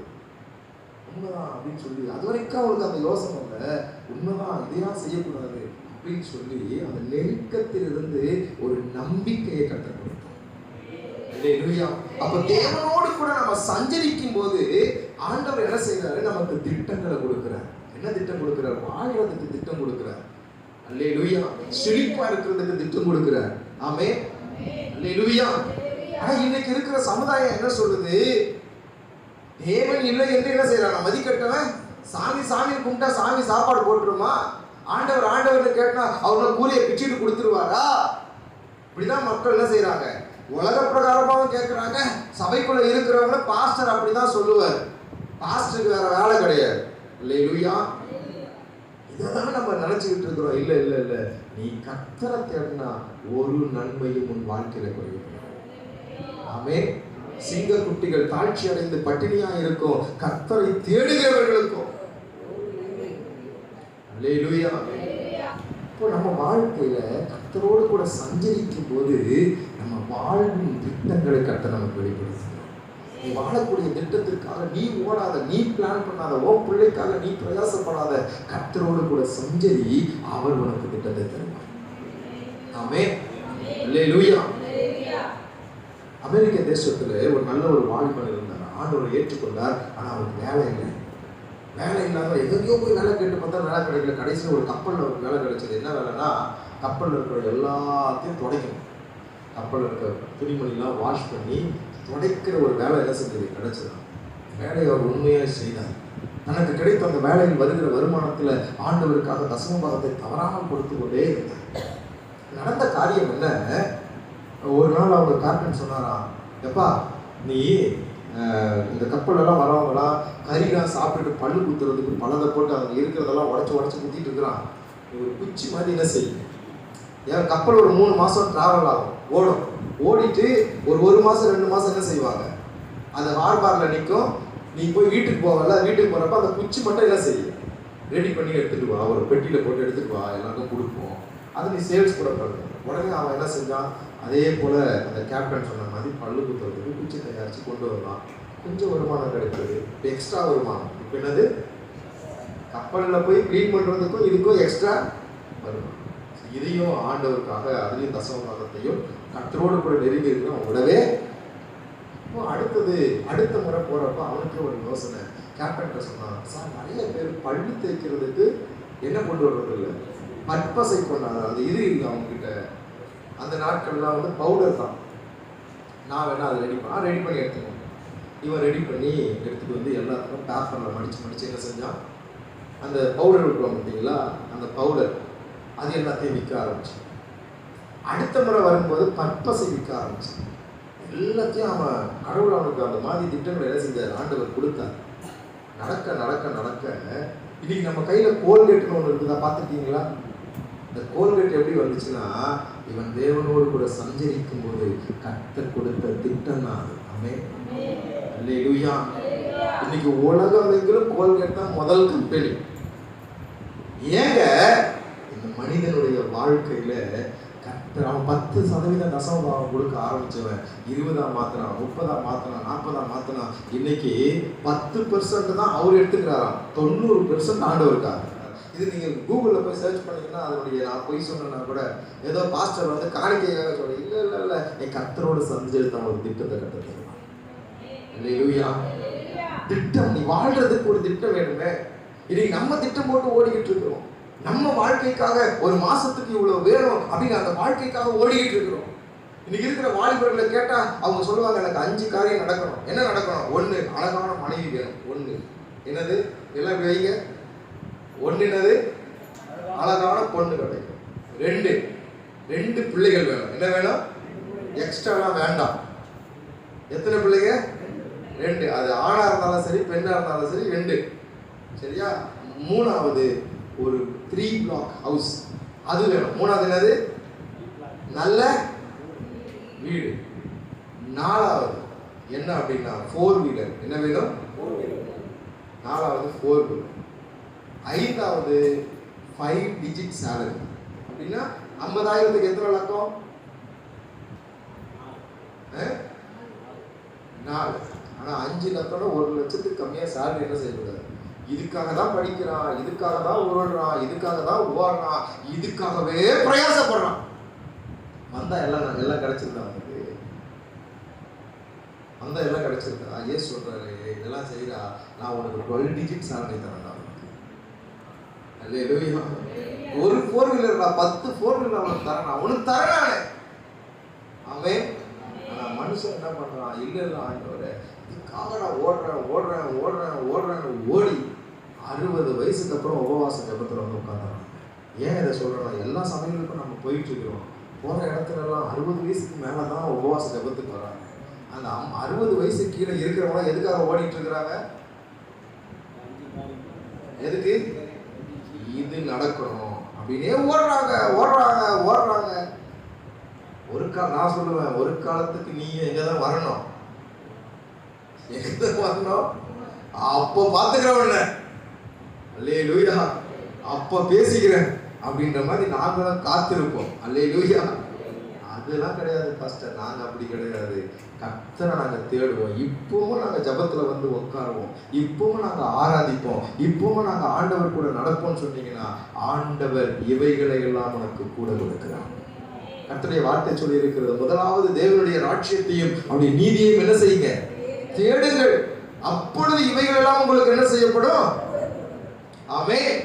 உண்மைதான் அப்படின்னு சொல்லி அது வரைக்கும் அவங்களுக்கு அந்த யோசனை இல்லை. உண்மைதான், இதையெல்லாம் செய்யக்கூடாது அப்படின்னு சொல்லி அந்த நெருக்கத்திலிருந்து ஒரு நம்பிக்கையை கற்றுக் கொடுத்தோம். அப்ப தேவனோடு கூட நம்ம சஞ்சரிக்கும் போது ஆண்டவர் என்ன செய்யறாரு, நமக்கு திட்டங்களை கொடுக்கிறார். என்ன திட்டம் கொடுக்கிறார்? வாழ்றதுக்கு திட்டம் கொடுக்கிறார். அல்லேலூயா. செழிப்பா இருக்கிறதுக்கு திட்டம் கொடுக்கிறார். ஆமென். அல்லேலூயா. ஆனா இன்னைக்கு இருக்கிற சமுதாயம் என்ன சொல்லுது, தேவன் இல்லை என்று என்ன செய்யறாங்க, மதிக்கட்டவன் சாமி சாமி கும்பிட்டா சாமி சாப்பாடு போட்டுருமா? ஆண்டவர் ஆண்டவர்னு கேட்டா அவங்க கூலியை பிச்சுட்டு கொடுத்துருவாரா? இப்படிதான் மக்கள் என்ன செய்யறாங்க, உலக பிரகாரமாவும் கேட்கிறாங்க. சபைக்குள்ள இருக்கிறவங்கள பாஸ்டர் அப்படிதான் சொல்லுவார். பாஸ்டருக்கு வேற வேலை கிடையாது. அல்லேலூயா. இதெல்லாம் நம்ம நினைச்சுக்கிட்டு இருக்கிறோம். இல்ல இல்ல இல்ல, நீ கர்த்தரை தேடினா ஒரு நன்மையும் உன் வாழ்க்கையில குறையும். ஆமென். சிங்க குட்டிகள் தாழ்ச்சி அடைந்து பட்டினியா இருக்கும், கர்த்தரை தேடுகிறவர்களுக்கும். அல்லேலூயா. இப்போ நம்ம வாழ்க்கையில கர்த்தரோடு கூட சஞ்சரிக்கும் போது நம்ம வாழ்வின் திட்டங்களை கர்த்தர் நமக்கு வெளிப்படுத்துகிறோம். நீ வாழக்கூடிய திட்டத்திற்காக நீ ஓடாத, நீ பிளான் பண்ணாத, உன் பிள்ளைக்காக நீ பிரயாசப்படாத, கர்த்தரோடு கூட சஞ்சரி, அவர் உனக்கு திட்டத்தை தருவார். ஆமென். அல்லேலூயா. அமெரிக்க தேசத்துல ஒரு நல்ல ஒரு வாலிபன் இருந்தார். ஆண்டவரை ஏற்றுக்கொண்டார். ஆனா அவருக்கு வேலை இல்லை. வேலை இல்லாம எங்கேயோ போய் வேலை கேட்டு பார்த்தா வேலை கிடைக்கல. கடைசியில் ஒரு கப்பலில் ஒரு வேலை கிடைச்சது. என்ன வேலைன்னா, கப்பலில் இருக்கிற எல்லாத்தையும் துடைக்கணும். கப்பலில் இருக்கிற துணிமணிலாம் வாஷ் பண்ணி துடைக்கிற ஒரு வேலை என்ன செஞ்சது, கிடைச்சது. வேலையை அவர் உண்மையாக செய்தார். தனக்கு கிடைத்த அந்த வேலையில் வருகிற வருமானத்தில் ஆண்டவருக்காக தசம பாகத்தை தவறாமல் கொடுத்து கொண்டே இருந்தார். நடந்த காரியம் என்ன, ஒரு நாள் அவங்க கேப்டன் சொன்னாராம், எப்பா நீ இந்த கப்பலெல்லாம் வரவங்களாம் கறிலாம் சாப்பிட்டுட்டு பல்லு குத்துறதுக்கு பழத்தை போட்டு அவங்க இருக்கிறதெல்லாம் உடச்சி குத்திட்டு இருக்கிறான். ஒரு குச்சி மாதிரி என்ன செய்யும், ஏன் கப்பல் ஒரு 3 மாதம் ட்ராவல் ஆகும், ஓடும். ஓடிட்டு ஒரு மாதம் 2 மாதம் என்ன செய்வாங்க, அது ஹார்பாரில் நிற்கும். நீ போய் வீட்டுக்கு போகல, வீட்டுக்கு போகிறப்ப அந்த குச்சி மட்டும் என்ன செய்யும், ரெடி பண்ணி எடுத்துகிட்டு வா, ஒரு பெட்டியில் போட்டு எடுத்துகிட்டு வா, எல்லாருக்கும் கொடுப்போம். அது நீ சேல்ஸ் கூட பண்ணணும். உடனே அவன் என்ன செஞ்சான், அதே போல் அந்த கேப்டன் சொன்ன மாதிரி பல்லு குத்துறதுக்கு குச்சி தயாரித்து கொண்டு வரலாம். கொஞ்சம் வருமானம் கிடைக்கிறது, எக்ஸ்ட்ரா வருமானம். இப்போ என்னது, கப்பலில் போய் க்ளீன் பண்ணுறதுக்கும் இதுக்கும் எக்ஸ்ட்ரா வருமானம். இதையும் ஆண்டவருக்காக அதுலேயும் தசம பாகத்தையும் கர்த்தரோடு கூட நெருங்கி இருக்கிறோம் விடவே. அடுத்த முறை போகிறப்ப அவனுக்கு ஒரு யோசனை. கேப்டன்கிட்ட சொன்னான், சார் நிறைய பேர் பள்ளி தேய்க்கிறதுக்கு என்ன கொண்டு வர்றது இல்லை, பற்பசை கொண்டாங்க. அந்த இது இல்லை அவங்ககிட்ட. அந்த நாட்கள்லாம் வந்து பவுடர் தான். நான் வேணா அதை ரெடி பண்ணி எடுத்துக்கணும். இவன் ரெடி பண்ணி எடுத்துகிட்டு வந்து எல்லாத்துக்கும் பேப்பரில் மடித்து என்ன செஞ்சான், அந்த பவுடர் விட்டுருவாங்க பார்த்தீங்களா, அந்த பவுடர் அது எல்லாத்தையும் விற்க ஆரம்பிச்சு. அடுத்த முறை வரும்போது பற்பசை விற்க ஆரம்பிச்சு. எல்லாத்தையும் அவன் கடவுள் அவனுக்கு அந்த மாதிரி திட்டங்களை என்ன செஞ்சார், ஆண்டவர் கொடுத்தார். நடக்க இன்னைக்கு நம்ம கையில் கோல்கேட்னு ஒன்று இருக்குதா, பார்த்துருக்கீங்களா? இந்த கோல்கேட் எப்படி வந்துச்சுன்னா, இவன் தேவனோடு கூட சஞ்சரிக்கும் போது கர்த்தர் கொடுத்த திட்டம் தான் அது. ஆமென். அல்லேலூயா. இன்னைக்கு உலகம் எங்கிலும் கோல்கேட் தான் முதல் கம்பெனி. ஏங்க, இந்த மனிதனுடைய வாழ்க்கையில கர்த்தர் அவன் 10% தசம பாகம் கொடுக்க ஆரம்பிச்சவன் 20 மாத்தினான், 30 மாத்தினான், 40 மாத்தினான். இன்னைக்கு 10% தான் அவர் எடுத்துக்கிறாராம், 90% ஆண்டவருக்காக. இது நீங்கள் கூகுளில் போய் சர்ச் பண்ணிங்கன்னா அதனுடைய, நான் போய் சொன்னேன்னா கூட ஏதோ பாஸ்டர் வந்து காணிக்கையாக சொல்ல, இல்லை என் கர்த்தரோடு சஞ்சரித்த ஒரு திட்டத்தை கற்றுக்கலாம். இல்லையா? திட்டம், நீ வாழ்றதுக்கு ஒரு திட்டம் வேணுமே. இன்னைக்கு நம்ம திட்டம் போட்டு ஓடிக்கிட்டு இருக்கிறோம். நம்ம வாழ்க்கைக்காக ஒரு மாசத்துக்கு இவ்வளவு வேணும் அப்படின்னு அந்த வாழ்க்கைக்காக ஓடிக்கிட்டு இருக்கிறோம். இன்னைக்கு இருக்கிற வாலிபர்களை கேட்டா அவங்க சொல்லுவாங்க, எனக்கு 5 காரியம் நடக்கணும். என்ன நடக்கணும்? 1, அழகான மனைவி வேணும். 1 என்னது, எல்லாம் வைங்க. 1 என்னது, அழகான பொண்ணு கிடைக்கும். 2 பிள்ளைகள் வேணும். என்ன வேணும்? எக்ஸ்ட்ராலாம் வேண்டாம். எத்தனை பிள்ளைங்க? 2. அது ஆணா இருந்தாலும் சரி, பெண்ணா இருந்தாலும் சரி, 2. சரியா? 3வது ஒரு 3 block ஹவுஸ், அது வேணும். 3வது என்னது? நல்ல வீடு. 4வது என்ன அப்படின்னா 4 வீலர். என்ன வேணும்? 4வது 4 வீலர். 5வது 5 digit salary. அப்படின்னா 50,000க்கு எத்தனை லட்சம்? 4. ஆனால் 5 லட்சம்னா 1 லட்சத்துக்கு கம்மியாக சேலரி என்ன செய்யக்கூடாது. இதுக்காக தான் படிக்கிறான், இதுக்காக தான் உருள்றான், இதுக்காக தான் ஓடுறான், இதுக்காகவே பிரயாசப்படுறான். வந்தா எல்லாம் கிடைச்சிருந்தா அவனுக்கு, வந்தா எல்லாம் கிடைச்சிருந்தா. ஏன் சொல்றாரு, இதெல்லாம் செய்யறா, நான் உனக்கு 12 டிஜிட் சேலரி தரேன் அவனுக்கு. அல்லேலூயா. ஒரு 4 வீலர் 10 4 வீலர் அவனுக்கு தரேன், அவனுக்கு தரேன். அவன் ஆனா மனுஷன் என்ன பண்றான், இல்லை ஆண்டவரே இதுக்காக நான் ஓடுறேன் ஓடி 60 வயசுக்கு அப்புறம் உபவாச ஜபத்தில் வந்து உட்காந்துறாங்க. ஏன் இதை சொல்கிறோம்னா, எல்லா சமயங்களுக்கும் நம்ம போயிட்டு இருக்கிறோம். போகிற இடத்துலலாம் 60 வயசுக்கு மேலே தான் உபவாச ஜபத்துக்கு வராங்க. அந்த 60 வயசு கீழே இருக்கிறவங்க எதுக்காக ஓடிட்டு இருக்கிறாங்க? எதுக்கு? இது நடக்கணும் அப்படின்னே ஓடுறாங்க. ஒரு நான் சொல்லுவேன், ஒரு காலத்துக்கு நீ எங்கதான் வரணும், அப்போ பார்த்துக்கிறவன அல்லேலூயா, அப்போ பேசிக்கிறேன் அப்படின்ற மாதிரி நாங்களும் காத்திருப்போம். அல்லேலூயா. அதெல்லாம் கிடையாது பாஸ்டர், நாங்கள் அப்படி கிடையாது. கர்த்தரை நாங்கள் தேடுவோம். இப்பவும் நாங்கள் ஜபத்தில் வந்து உட்காருவோம். இப்பவும் நாங்கள் ஆராதிப்போம். இப்பவும் நாங்கள் ஆண்டவர் கூட நடப்போம்னு சொன்னீங்கன்னா, ஆண்டவர் இவைகளை எல்லாம் உனக்கு கூட கொடுக்கிறார். கர்த்தருடைய வார்த்தை சொல்லி இருக்கிறது, முதலாவது தேவனுடைய ராஜ்யத்தையும் அவருடைய நீதியையும் என்ன செய்யுங்க? தேடுங்கள். அப்பொழுது இவைகள் எல்லாம் உங்களுக்கு என்ன செய்யப்படும்? ஆமென்.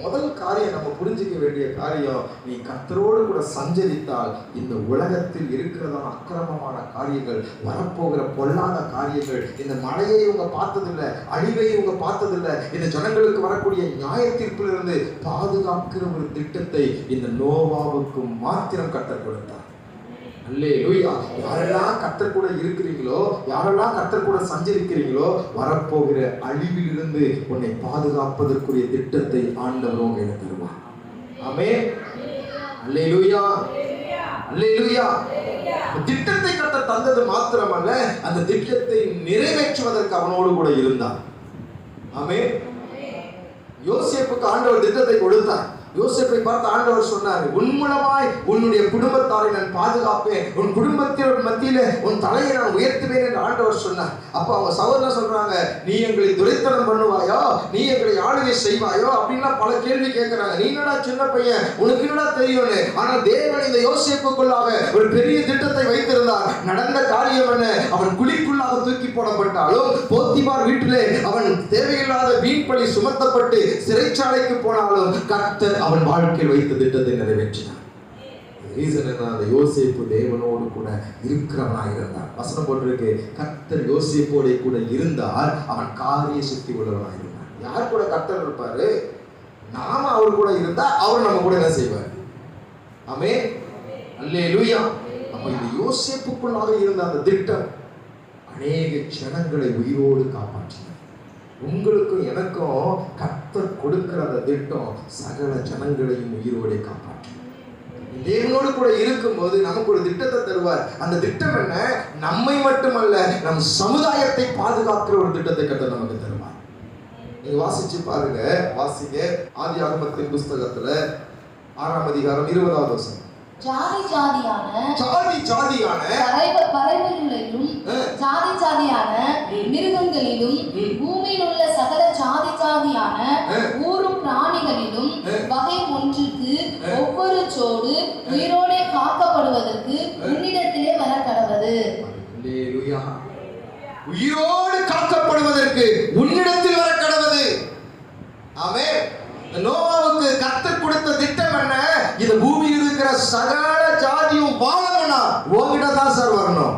முதல் காரியம் நம்ம புரிஞ்சிக்க வேண்டிய காரியம், நீ கர்த்தரோடு கூட சஞ்சரித்தால் இந்த உலகத்தில் இருக்கிறதான அக்கிரமமான காரியங்கள், வரப்போகிற பொல்லாத காரியங்கள், இந்த மழையை இவங்க பார்த்ததில்லை, அழிவை இவங்க பார்த்ததில்லை, இந்த ஜனங்களுக்கு வரக்கூடிய நியாய தீர்ப்பிலிருந்து பாதுகாக்கிற ஒரு திட்டத்தை இந்த நோவாவுக்கு மாத்திரம் கர்த்தர் கொடுத்தார். அல்லேலூயா. யாரெல்லாம் கர்த்தர் கூட இருக்கிறீங்களோ, யாரெல்லாம் கர்த்தர் கூட சஞ்சரிக்கிறீங்களோ, வரப்போகிற அழிவிலிருந்து உன்னை பாதுகாப்பதற்குரிய திட்டத்தை ஆண்டவர் உங்களுக்கு தருவார். ஆமென். அல்லேலூயா. அல்லேலூயா. திட்டத்தை கர்த்தர் தந்தது மாத்திரமல்ல, அந்த திட்டத்தை நிறைவேற்றுவதற்கு அவனோடு கூட இருந்தார். ஆமென். யோசேப்புக்கு ஆண்டவர் திட்டத்தை கொடுத்தார். யோசேப்பை பார்த்து ஆண்டவர் சொன்னார், உன் மூலமாய் உன்னுடைய குடும்பத்தாரை நான் பாதுகாப்பேன், உன் குடும்பத்தின் மத்தியில உன் தலையை நான் உயர்த்துவேன் என்று ஆண்டவர் சொன்னார். அப்போ அவங்க சகோதரர் சொல்றாங்க, நீ எங்களை துரைத்தனம் பண்ணுவாயோ, நீ எங்களை ஆளுகை செய்வாயோ அப்படின்னா பல கேள்வி கேட்கிறாங்க. நீ என்னடா சின்ன பையன், உனக்கு என்னடா தெரியும்னு. ஆனால் தேவன் இந்த யோசேப்புக்குள்ளாக ஒரு பெரிய திட்டத்தை வைத்திருந்தார். நடந்த காரியம் என்ன? அவன் குழிக்குள்ளாக தூக்கி போடப்பட்டாலும், போத்திபார் வீட்டிலே அவன் தேவையில்லாத வீண்பழி சுமத்தப்பட்டு சிறைச்சாலைக்கு போனாலும் கர்த்தர் அவன் வாழ்க்கையில் வைத்த திட்டத்தை நிறைவேற்றினார். ரீசன் என்ன? அந்த யோசேப்பு தேவனோடு கூட இருக்கிறவனாக இருந்தார். வசனம் போட்டிருக்கு, கர்த்தர் யோசேப்போட கூட இருந்தார், அவன் காரிய சக்தி உள்ளவனாக இருந்தார். யார் கூட கர்த்தர் இருப்பாரு? நாம அவர் கூட இருந்தா அவர் நம்ம கூட என்ன செய்வார்? ஆமென். அல்லேலூயா. அப்ப இந்த யோசேப்புக்குள்ளாக இருந்த அந்த திட்டம் அநேக ஜனங்களை உயிரோடு காப்பாற்றினார். உங்களுக்கும் எனக்கும் கர்த்தர் கொடுக்கிற அந்த திட்டம் சகல ஜனங்களையும் உயிரோடு காப்பாற்றும். தேவனோடு கூட இருக்கும்போது நமக்கு ஒரு திட்டத்தை தருவார். அந்த திட்டம் என்ன? நம்மை மட்டுமல்ல, நம் சமுதாயத்தை பாதுகாக்கிற ஒரு திட்டத்தை கர்த்தர் நமக்கு தருவார். நீங்க வாசிச்சு பாருங்க, வாசிங்க ஆதியாகமத்தின் புஸ்தகத்துல 6ஆம் அதிகாரம் 20வது வசனம். ஜாதி ஜாதியான பறவைகளிலும் ஜாதி ஜாதியான மிருகங்களிலும் பூமியில் உள்ள சகல ஜாதி ஜாதியான ஊரும் பிராணிகளிலும் வகை ஒன்றுக்கு ஒவ்வொரு சோடு உயிரோடே காக்கப்படுவதற்கு உன்னிடத்திலே வர கடவது. அல்லேலூயா. உயிரோடு காக்கப்படுவதற்கு உன்னிடத்தில் வர கடவது. ஆமென். நோவாவுக்கு கர்த்தர் கொடுத்த திட்டம் என்ன? இந்த பூமியில் இருக்கிற சகல ஜாதியும் வாழணும்னா உங்ககிட்ட தான் சார் வரணும்.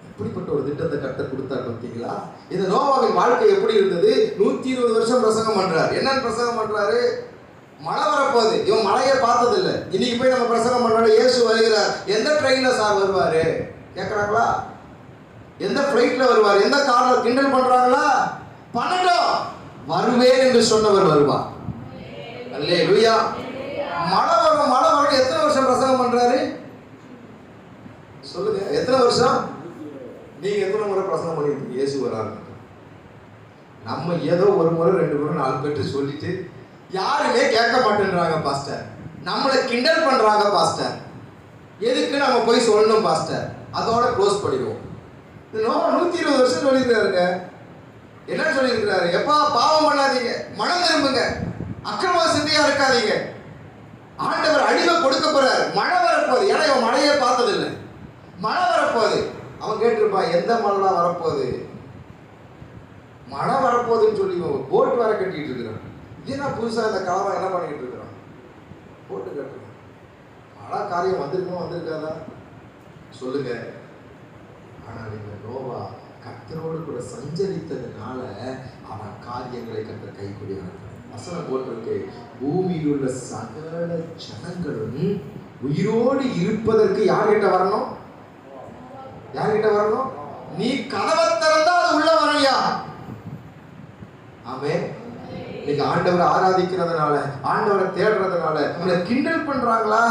இப்படிப்பட்ட ஒரு திட்டத்தை கர்த்தர் கொடுத்தார். பார்த்தீங்களா? இந்த நோவாவின் வாழ்க்கை எப்படி இருந்தது? 120 வருஷம் பிரசங்கம் பண்றாரு. என்னன்னு பிரசங்கம் பண்றாரு? மழை வரப்போகுது. இவன் மழையை பார்த்ததில்லை. இன்னைக்கு போய் நம்ம பிரசங்கம் பண்றோம், இயேசு வருகிறார். எந்த ட்ரெயின்ல சார் வருவாரு கேட்கறாங்களா? எந்த ஃபிளைட்ல வருவார்? எந்த கார்ல? கிண்டல் பண்றாங்களா? பண்ணட்டும், வருவேன் என்று சொன்னவர் வருவார். அல்லேலூயா. மழை வரும் எத்தனை வருஷம் பிரசங்கம் பண்றாரு சொல்லுங்க? எத்தனை வருஷம்? நீங்க எத்தனை முறை பிரசங்கம் பண்ணிருக்கீங்க இயேசு வராரு? நம்ம ஏதோ ஒரு முறை 2 முறை 4 பேர் சொல்லிட்டு யாருமே கேட்க மாட்டேன்றாங்க பாஸ்டர். நம்மளை கிண்டல் பண்றாங்க பாஸ்டர். எதுக்கு நம்ம போய் சொல்லணும் பாஸ்டர்? அதோட க்ளோஸ் பண்ணிடுவோம். 120 வருஷம் சொல்லியிருக்காருங்க. என்ன சொல்லியிருக்கிறாரு? எப்பா பாவம் பண்ணாதீங்க, மனம் திரும்புங்க, அக்கிரம சிந்தையா இருக்காதீங்க. ஆண்டவர் அழிவை கொடுக்க போறாரு. மழை வரப்போகுது. ஏன்னா இவன் மழையே பார்த்ததில்லை. மழை வரப்போகுது. அவன் கேட்டிருப்பான், எந்த மழைலாம் வரப்போகுது? மழை வரப்போகுதுன்னு சொல்லி போட் வேற கட்டிட்டு இருக்கிறான். ஏன்னா புதுசா இந்த காலம் என்ன பண்ணிக்கிட்டு இருக்கிறான்? போட்டு கட்டுறான். மழை காரியம் வந்திருக்குமா வந்திருக்காதா சொல்லுங்க? ஆனால் இந்த நோவா கர்த்தரோடு கூட சஞ்சரித்ததுனால அவன் காரியங்களை கர்த்தர் கைகூடினார். வசனம் போட்டிருக்கு, பூமியில் உள்ள சகல ஜனங்களும் உயிரோடு இருப்பதற்கு யார்கிட்ட வரணும்? யார்கிட்ட வரணும்? நீ கதவை திறந்தா அது உள்ள வரையா. ஆமென். இன்னைக்கு ஆண்டவரை ஆராதிக்கிறதுனால, ஆண்டவரை தேடுறதுனால நம்மளை கிண்டல் பண்றாங்களா?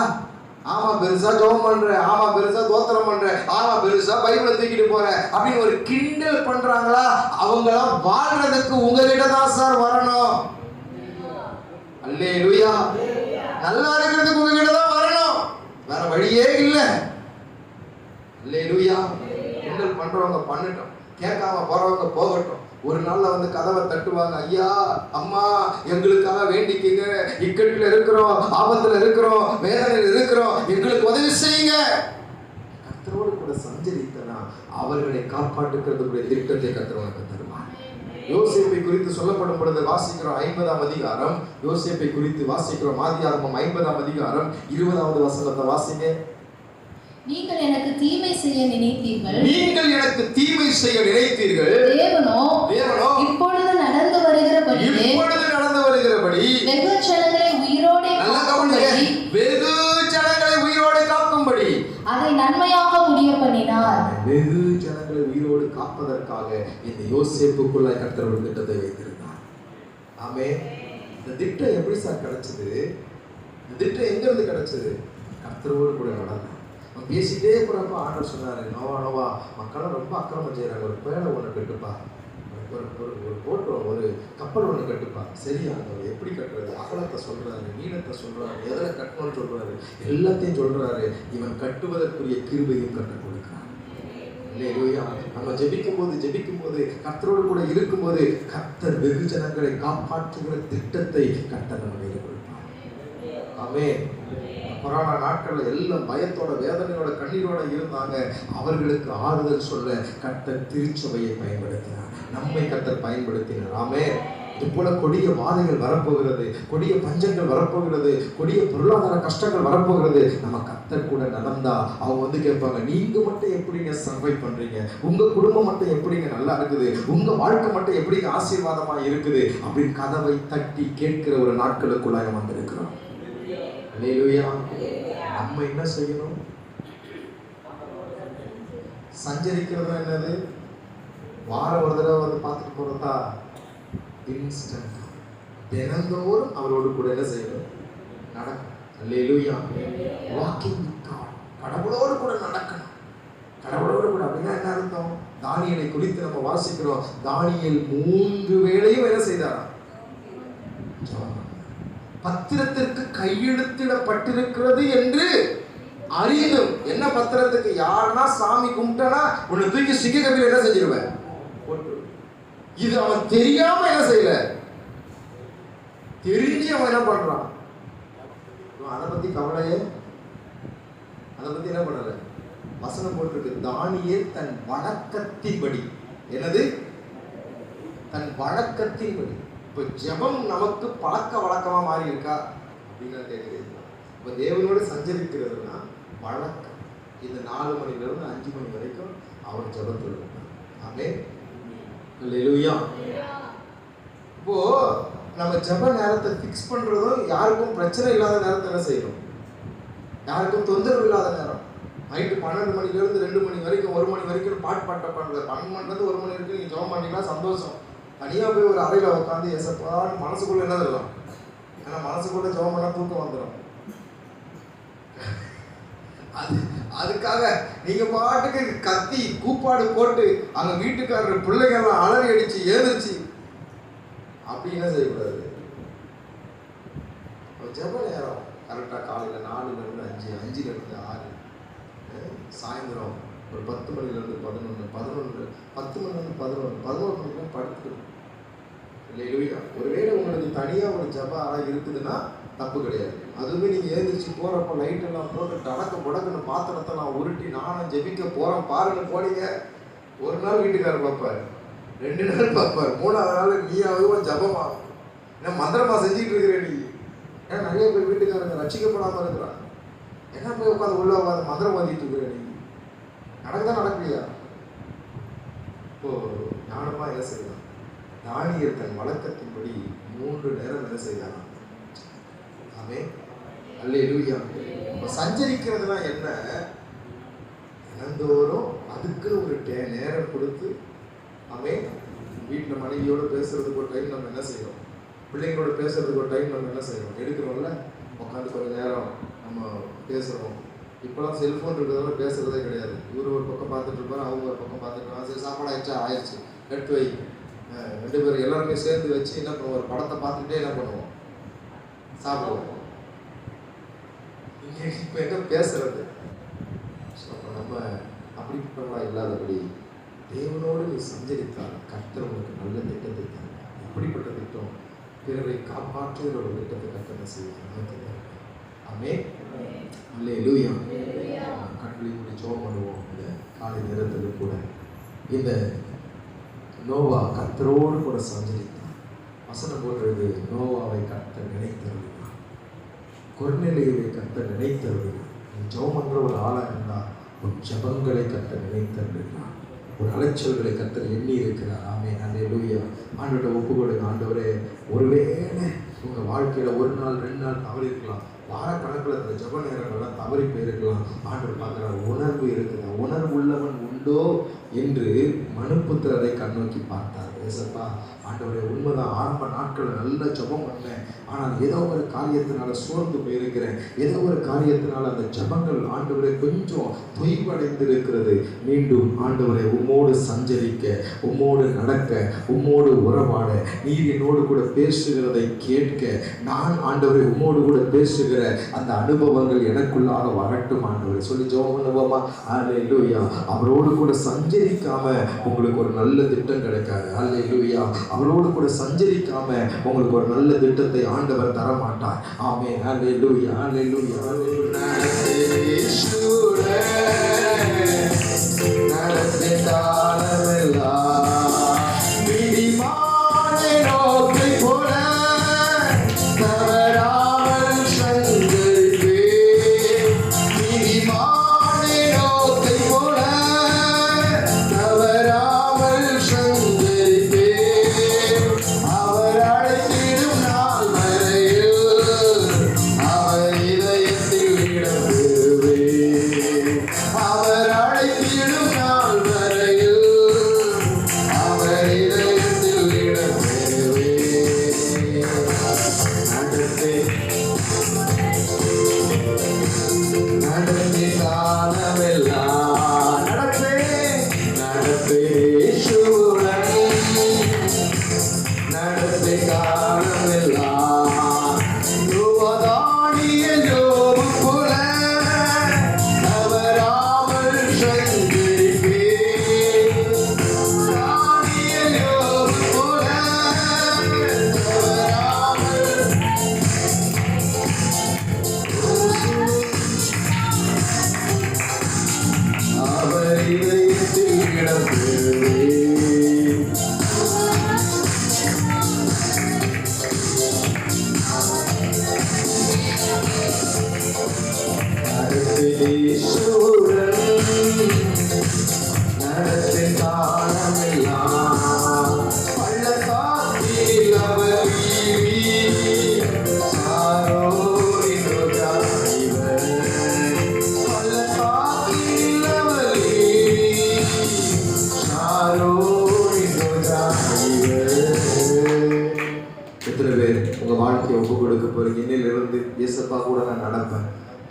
ஆமா பெருசா ஜெபம் பண்ற, ஆமா பெருசா தோத்திரம் பண்ற, ஆமா பெருசா பைபிளை தூக்கிட்டு போற அப்படின்னு ஒரு கிண்டல் பண்றாங்களா? அவங்களாம் வாழ்றதுக்கு உங்ககிட்ட தான் சார் வரணும். அல்லேலூயா. நல்லா இருக்கிறதுக்கு உங்ககிட்ட தான் வரணும், வேற வழியே இல்லை. அல்லேலூயா. கிண்டல் பண்றவங்க பண்ணட்டும், கேட்காம போறவங்க போகட்டும். ஒரு நாள்ல வந்து கதவை தட்டுவாங்க, ஐயா அம்மா எங்களுக்காக வேண்டிக்கிங்க, இக்கட்டில் இருக்கிறோம், ஆபத்துல இருக்கிறோம், வேதனையில் இருக்கிறோம், எங்களுக்கு உதவி செய்யுங்க. கர்த்தரோடு கூட சஞ்சரித்தனா அவர்களை காப்பாற்றுகிறதுடைய திட்டத்தை கர்த்தர் உனக்கு தருவார். யோசேப்பை குறித்து சொல்லப்படும் பொழுது வாசிக்கிறோம் 50ஆம் அதிகாரம். யோசேப்பை குறித்து வாசிக்கிறோம் ஆதியாகமம் 50ஆம் அதிகாரம் 20வது வசனத்தை வாசிங்க. நீங்கள் எனக்கு தீமை செய்ய நினைத்தீர்கள், நீங்கள் எனக்கு தீமை செய்ய நினைத்தீர்கள், தேவனோ இப்பொழுது நடந்து வருகிறபடி வெகு ஜனங்களை உயிரோடே காக்கும்படி, வெகு ஜனங்களை உயிரோடு காக்கும்படி அதை நன்மையாக முடிய பண்ணினார். வெகு ஜனங்களை உயிரோடு காப்பதற்காக இந்த யோசேப்புக்குள்ள கர்த்தர் ஒரு திட்டத்தை வைத்திருந்தார். ஆமென். இந்த திட்டம் எப்படி சார் கிடைச்சது? இந்த திட்டம் எங்க இருந்து கிடைச்சது? கர்த்தரோடு கூட நடந்தார். பேசிட்டே போறப்ப ஆண்டவர் சொன்னாரு, நோவா நோவா மக்களும் ரொம்ப அக்கிரமம் செய்யறாங்க, ஒரு பேலை ஒன்று கட்டுப்பா, ஒரு போட்டோ ஒரு கப்பல் ஒன்று கட்டுப்பா. சரியா? அவர் எப்படி கட்டுறது? அகலத்தை சொல்றாரு, நீளத்தை சொல்றாரு, எதில் கட்டணும்னு சொல்றாரு, எல்லாத்தையும் சொல்றாரு. இவன் கட்டுவதற்குரிய கிருபையும் கற்றுக் கொடுக்கிறான். இல்லையா? நம்ம ஜெபிக்கும் போது கர்த்தரோடு கூட இருக்கும்போது கர்த்தர் வெகு ஜனங்களை காப்பாற்றுகிற திட்டத்தை கர்த்தர் நம்ம கையில் கொடுப்பார். ஆமென். கொரோனா நாட்கள்ல எல்லாம் பயத்தோட வேதனையோட கண்ணீரோட இருந்தாங்க. அவர்களுக்கு ஆறுதல் சொல்ல கர்த்தர் திருச்சபையை பயன்படுத்தினார், நம்மை கர்த்தர் பயன்படுத்தினார். ஆமென். இது போல கொடிய வாதைகள் வரப்போகிறது, கொடிய பஞ்சங்கள் வரப்போகிறது, கொடிய பொருளாதார கஷ்டங்கள் வரப்போகிறது. நம்ம கர்த்தர் கூட நடந்தா அவங்க வந்து கேட்பாங்க, நீங்க மட்டும் எப்படிங்க சர்வை பண்றீங்க, உங்க குடும்பம் மட்டும் எப்படிங்க நல்லா இருக்குது, உங்க வாழ்க்கை மட்டும் எப்படிங்க ஆசீர்வாதமா இருக்குது அப்படின்னு கதவை தட்டி கேட்கிற ஒரு நாட்களுக்குள்ள நம்ம வந்திருக்கிறோம். அல்லேலூயா. நம்ம என்ன செய்யணும்? சஞ்சரிக்கிறது என்னது? வாரம் ஒரு தடவை வந்து பார்த்துட்டு போறதா? இன்ஸ்டன்ட். தினந்தோறும் அவரோடு கூட என்ன செய்யணும்? நடக்கணும். அல்லேலூயா. Walking with God. கடவுளோடு கூட நடக்கணும். கடவுளோடு கூட அப்படின்னா என்ன அர்த்தம்? தானியேலை குறித்து நம்ம வாசிக்கிறோம். தானியேல் 3 வேளையும் என்ன செய்தாரா? பத்திரத்திற்கு கையெழுத்திடப்பட்டிருக்கிறது என்று அறிந்தும், என்ன பத்திரத்துக்கு? யாருன்னா சாமி கும்பிட்டனா உன்னை தூக்கி சிங்க கம்பியில் என்ன செஞ்சிருவேன்? இது அவன் தெரியாம என்ன செய்யல, தெரிஞ்சு அவன் என்ன பண்றான்? அதை பத்தி கவலையே, அதை பத்தி என்ன பண்ணல. வசனம் போட்டிருக்கு, தானியேல் தன் வழக்கத்தின்படி. என்னது? தன் வழக்கத்தின்படி. இப்போ ஜெபம் நமக்கு பழக்க வழக்கமா மாறி இருக்கா அப்படின்னு கேட்குறீங்க. இப்போ தேவனோடு சஞ்சரிக்கிறதுனா வழக்கம். இந்த 4 மணிலேருந்து 5 மணி வரைக்கும் அவர் ஜெபத்தில் இருப்பார். ஆமென். அல்லேலூயா. இப்போ நம்ம ஜெப நேரத்தை ஃபிக்ஸ் பண்றதும் யாருக்கும் பிரச்சனை இல்லாத நேரத்தை என்ன செய்யணும்? யாருக்கும் தொந்தரவு இல்லாத நேரம். நைட்டு 12 மணிலேருந்து 2 மணி வரைக்கும் 1 மணி வரைக்கும் பாட்டு பண்ணுறது. 12 மணிலேருந்து 1 மணி வரைக்கும் நீங்கள் ஜெபம் பண்ணிங்கன்னா சந்தோஷம். தனியாக போய் ஒரு அறையில் உட்காந்து எசப்பான்னு மனசுக்குள்ள என்ன தரலாம்? ஏன்னா மனசுக்குள்ள ஜெபம் பண்ணால் தூக்கம் வந்துடும். அதுக்காக நீங்க பாட்டுக்கு கத்தி கூப்பாடு போட்டு அங்க வீட்டுக்காரர் பிள்ளைகள்லாம் அலறி அடிச்சு ஏதிர்ச்சி அப்படி என்ன செய்யக்கூடாது. ஜெப நேரம் கரெக்டாக காலையில் 4லேருந்து 5, 5லேருந்து 6, சாயந்தரம் ஒரு 10 மணிலேருந்து 11, 10 மணிலேருந்து 11 மணிக்கு படுத்துக்கணும். இல்லையா? ஒருவேளை உங்களுக்கு தனியாக ஒரு ஜெப அறை இருக்குதுன்னா தப்பு கிடையாது. அதுவுமே நீங்கள் எழுந்திரிச்சு போகிறப்போ லைட்டெல்லாம் போட்டு டடக்க புடக்குன்னு பாத்திரத்தெல்லாம் உருட்டி நானும் ஜெபிக்க போகிறேன் பாருன்னு போனீங்க. ஒரு நாள் வீட்டுக்காரர் பார்ப்பார், 2 நாள் பார்ப்பார், 3ஆவது நாள் நீயாவது ஜபமாகும். ஏன்னா மந்திரமா செஞ்சுட்டு இருக்கிற நீ. ஏன்னா நிறைய பேர் வீட்டுக்காரங்க ரட்சிக்கப்படாமல் இருக்கிறான். என்ன போய் உட்காந்து உள்ள உட்காந்து மந்திரம் ஓதிட்டு இருக்கிற நீ. நடந்தா நடக்கலையா? இப்போ ஞானமா என்ன செய்யலாம்? தானியேல் தன் வழக்கத்தின்படி 3 நேரம் என்ன செய்யலாம்? ஆமென், அல்லேலூயா. சஞ்சரிக்கிறதுனா என்ன? தினந்தோறும் அதுக்கு ஒரு நேரம் கொடுத்து, ஆமென், வீட்டில் மனைவியோடு பேசுறதுக்கு ஒரு டைம் நம்ம என்ன செய்யறோம், பிள்ளைங்களோட பேசுறதுக்கு ஒரு டைம் நம்ம என்ன செய்யறோம், எடுக்கிறோம்ல. உட்காந்து கொஞ்ச நேரம் நம்ம பேசுகிறோம். இப்போலாம் செல்ஃபோன் இருக்கிறதால பேசுகிறதே கிடையாது. இவர் ஒரு பக்கம் பார்த்துட்டு இருப்பார், அவங்க ஒரு பக்கம் பார்த்துட்டு இருப்பாங்க. சரி, சாப்பாடு ஆயிடுச்சு எடுத்து வை. 2 பேரும் எல்லாருமே சேர்ந்து வச்சு என்ன பண்ணுவோம், ஒரு படத்தை பார்த்துட்டே என்ன பண்ணுவோம், சாப்பிடுவோம். இங்கே இப்போ என்ன பேசுறது? நம்ம அப்படிப்பட்டவங்களா இல்லாதபடி தேவனோடு நீ சஞ்சரித்தால் கர்த்தர் உனக்கு நல்ல திட்டத்தை தரும். எப்படிப்பட்ட திட்டம்? பிறரை காப்பாற்றுகிற ஒரு திட்டத்தை கர்த்தர் செய்வார். ஆமென், அல்லேலூயா. கண்களை மூடி ஜெபம் பண்ணுவோம். இந்த காலை நேரத்தில் கூட இந்த நோவா கர்த்தரோடு கூட சஞ்சரித்தார். வசனம் போன்றது, நோவாவை கர்த்தர் நினைத்தருளினார், கொர்நேலியுவை கர்த்தர் நினைத்தருளினார். ஜெபம் பண்ற ஒரு ஆளாக இருந்தால் உன் ஜெபங்களை கர்த்தர் நினைத்தருளினார், ஒரு அலைச்சல்களை கர்த்தர் எண்ணி இருக்கிறார். ஆமென், அல்லேலூயா. ஆண்டவரை ஒப்பு கொடுங்க. ஆண்டவரே, ஒருவேளை உங்கள் வாழ்க்கையில் 1 நாள் 2 நாள் தவறி இருக்கலாம், வாரக்கணக்கில் இந்த ஜெப நேரங்கள்லாம் தவறி போயிருக்கலாம். ஆண்டவர் பார்க்குற உணர்வு இருக்கிற உணர்வு உள்ளவன் உண்டோ என்று மனுப்புத்திரரை கண்ணோக்கி பார்த்தார். ஏசப்பா, ஆண்டவரே, உண்மைதான், ஆரம்ப நாட்களில் நல்ல ஜெபம் பண்ணேன், ஆனால் ஏதோ ஒரு காரியத்தினால சோர்ந்து போயிருக்கிறேன், ஏதோ ஒரு காரியத்தினால அந்த ஜெபங்கள் ஆண்டவரை கொஞ்சம் தொய்வடைந்து இருக்கிறது. மீண்டும் ஆண்டவரை உம்மோடு சஞ்சரிக்க, உம்மோடு நடக்க, உம்மோடு உறவாட, நீர் என்னோடு கூட பேசுகிறதை கேட்க, நான் ஆண்டவரை உம்மோடு கூட பேசுகிற அந்த அனுபவங்கள் எனக்குள்ளாக வரட்டும். ஆண்டவரை சொல்லி ஜெபம் பண்ணுவோமா? அல்லேலூயா. அவரோடு கூட சஞ்சரிக்காம உங்களுக்கு ஒரு நல்ல திட்டம் கிடைக்காது. அல்லேலூயா. அவரோடு கூட சஞ்சரிக்காம உங்களுக்கு ஒரு நல்ல திட்டத்தை ஆண்டவர் தர மாட்டார். ஆமென், அல்லேலூயா, அல்லேலூயா, அல்லேலூயா.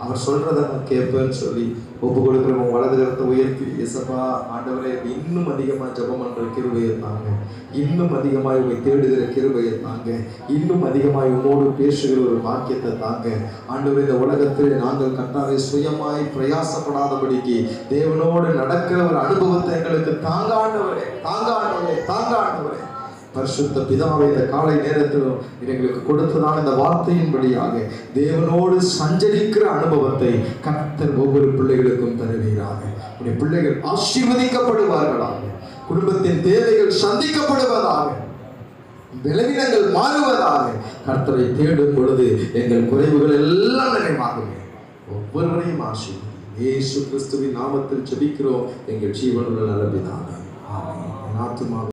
அவர் சொல்றதை நான் கேட்பேன்னு சொல்லி ஒப்பு கொடுக்குறவங்க வலது கரத்தை உயர்த்தி, இயேசப்பா ஆண்டவரே, இன்னும் அதிகமாக ஜெபம் பண்ற கிருபையை தாங்க, இன்னும் அதிகமாக உங்களை தேடுகிற கிருபையை தாங்க, இன்னும் அதிகமாக உங்களோடு பேசுகிற ஒரு வாக்கியத்தை தாங்க. ஆண்டவரே, இந்த உலகத்தில் நாங்கள் கர்த்தாவே சுயமாய் பிரயாசப்படாதபடிக்கு தேவனோடு நடக்கிற ஒரு அனுபவத்தை எங்களுக்கு தாங்க ஆண்டவரே, தாங்க ஆண்டவரே, தாங்க ஆண்டவரே. பரிசுத்த பிதாவை இந்த காலை நேரத்திலும் எங்களுக்கு கொடுத்ததான இந்த வார்த்தையின்படியாக தேவனோடு சஞ்சரிக்கிற அனுபவத்தை கர்த்தர் ஒவ்வொரு பிள்ளைகளுக்கும் தருவீராக. உடைய பிள்ளைகள் ஆசீர்வதிக்கப்படுவார்களாக, குடும்பத்தின் தேவைகள் சந்திக்கப்படுவதாக, பலவீனங்கள் மாறுவதாக. கர்த்தரை தேடும் பொழுது எங்கள் குறைவுகள் எல்லாம் நிறைவாகுமே. ஒவ்வொருவரையும் ஆசீர்வதி. இயேசு கிறிஸ்துவின் நாமத்தில் ஜெபிக்கிறோம் எங்கள் ஜீவனுள்ள நல்ல பிதாவே. ஆமென். ஆத்துமாவை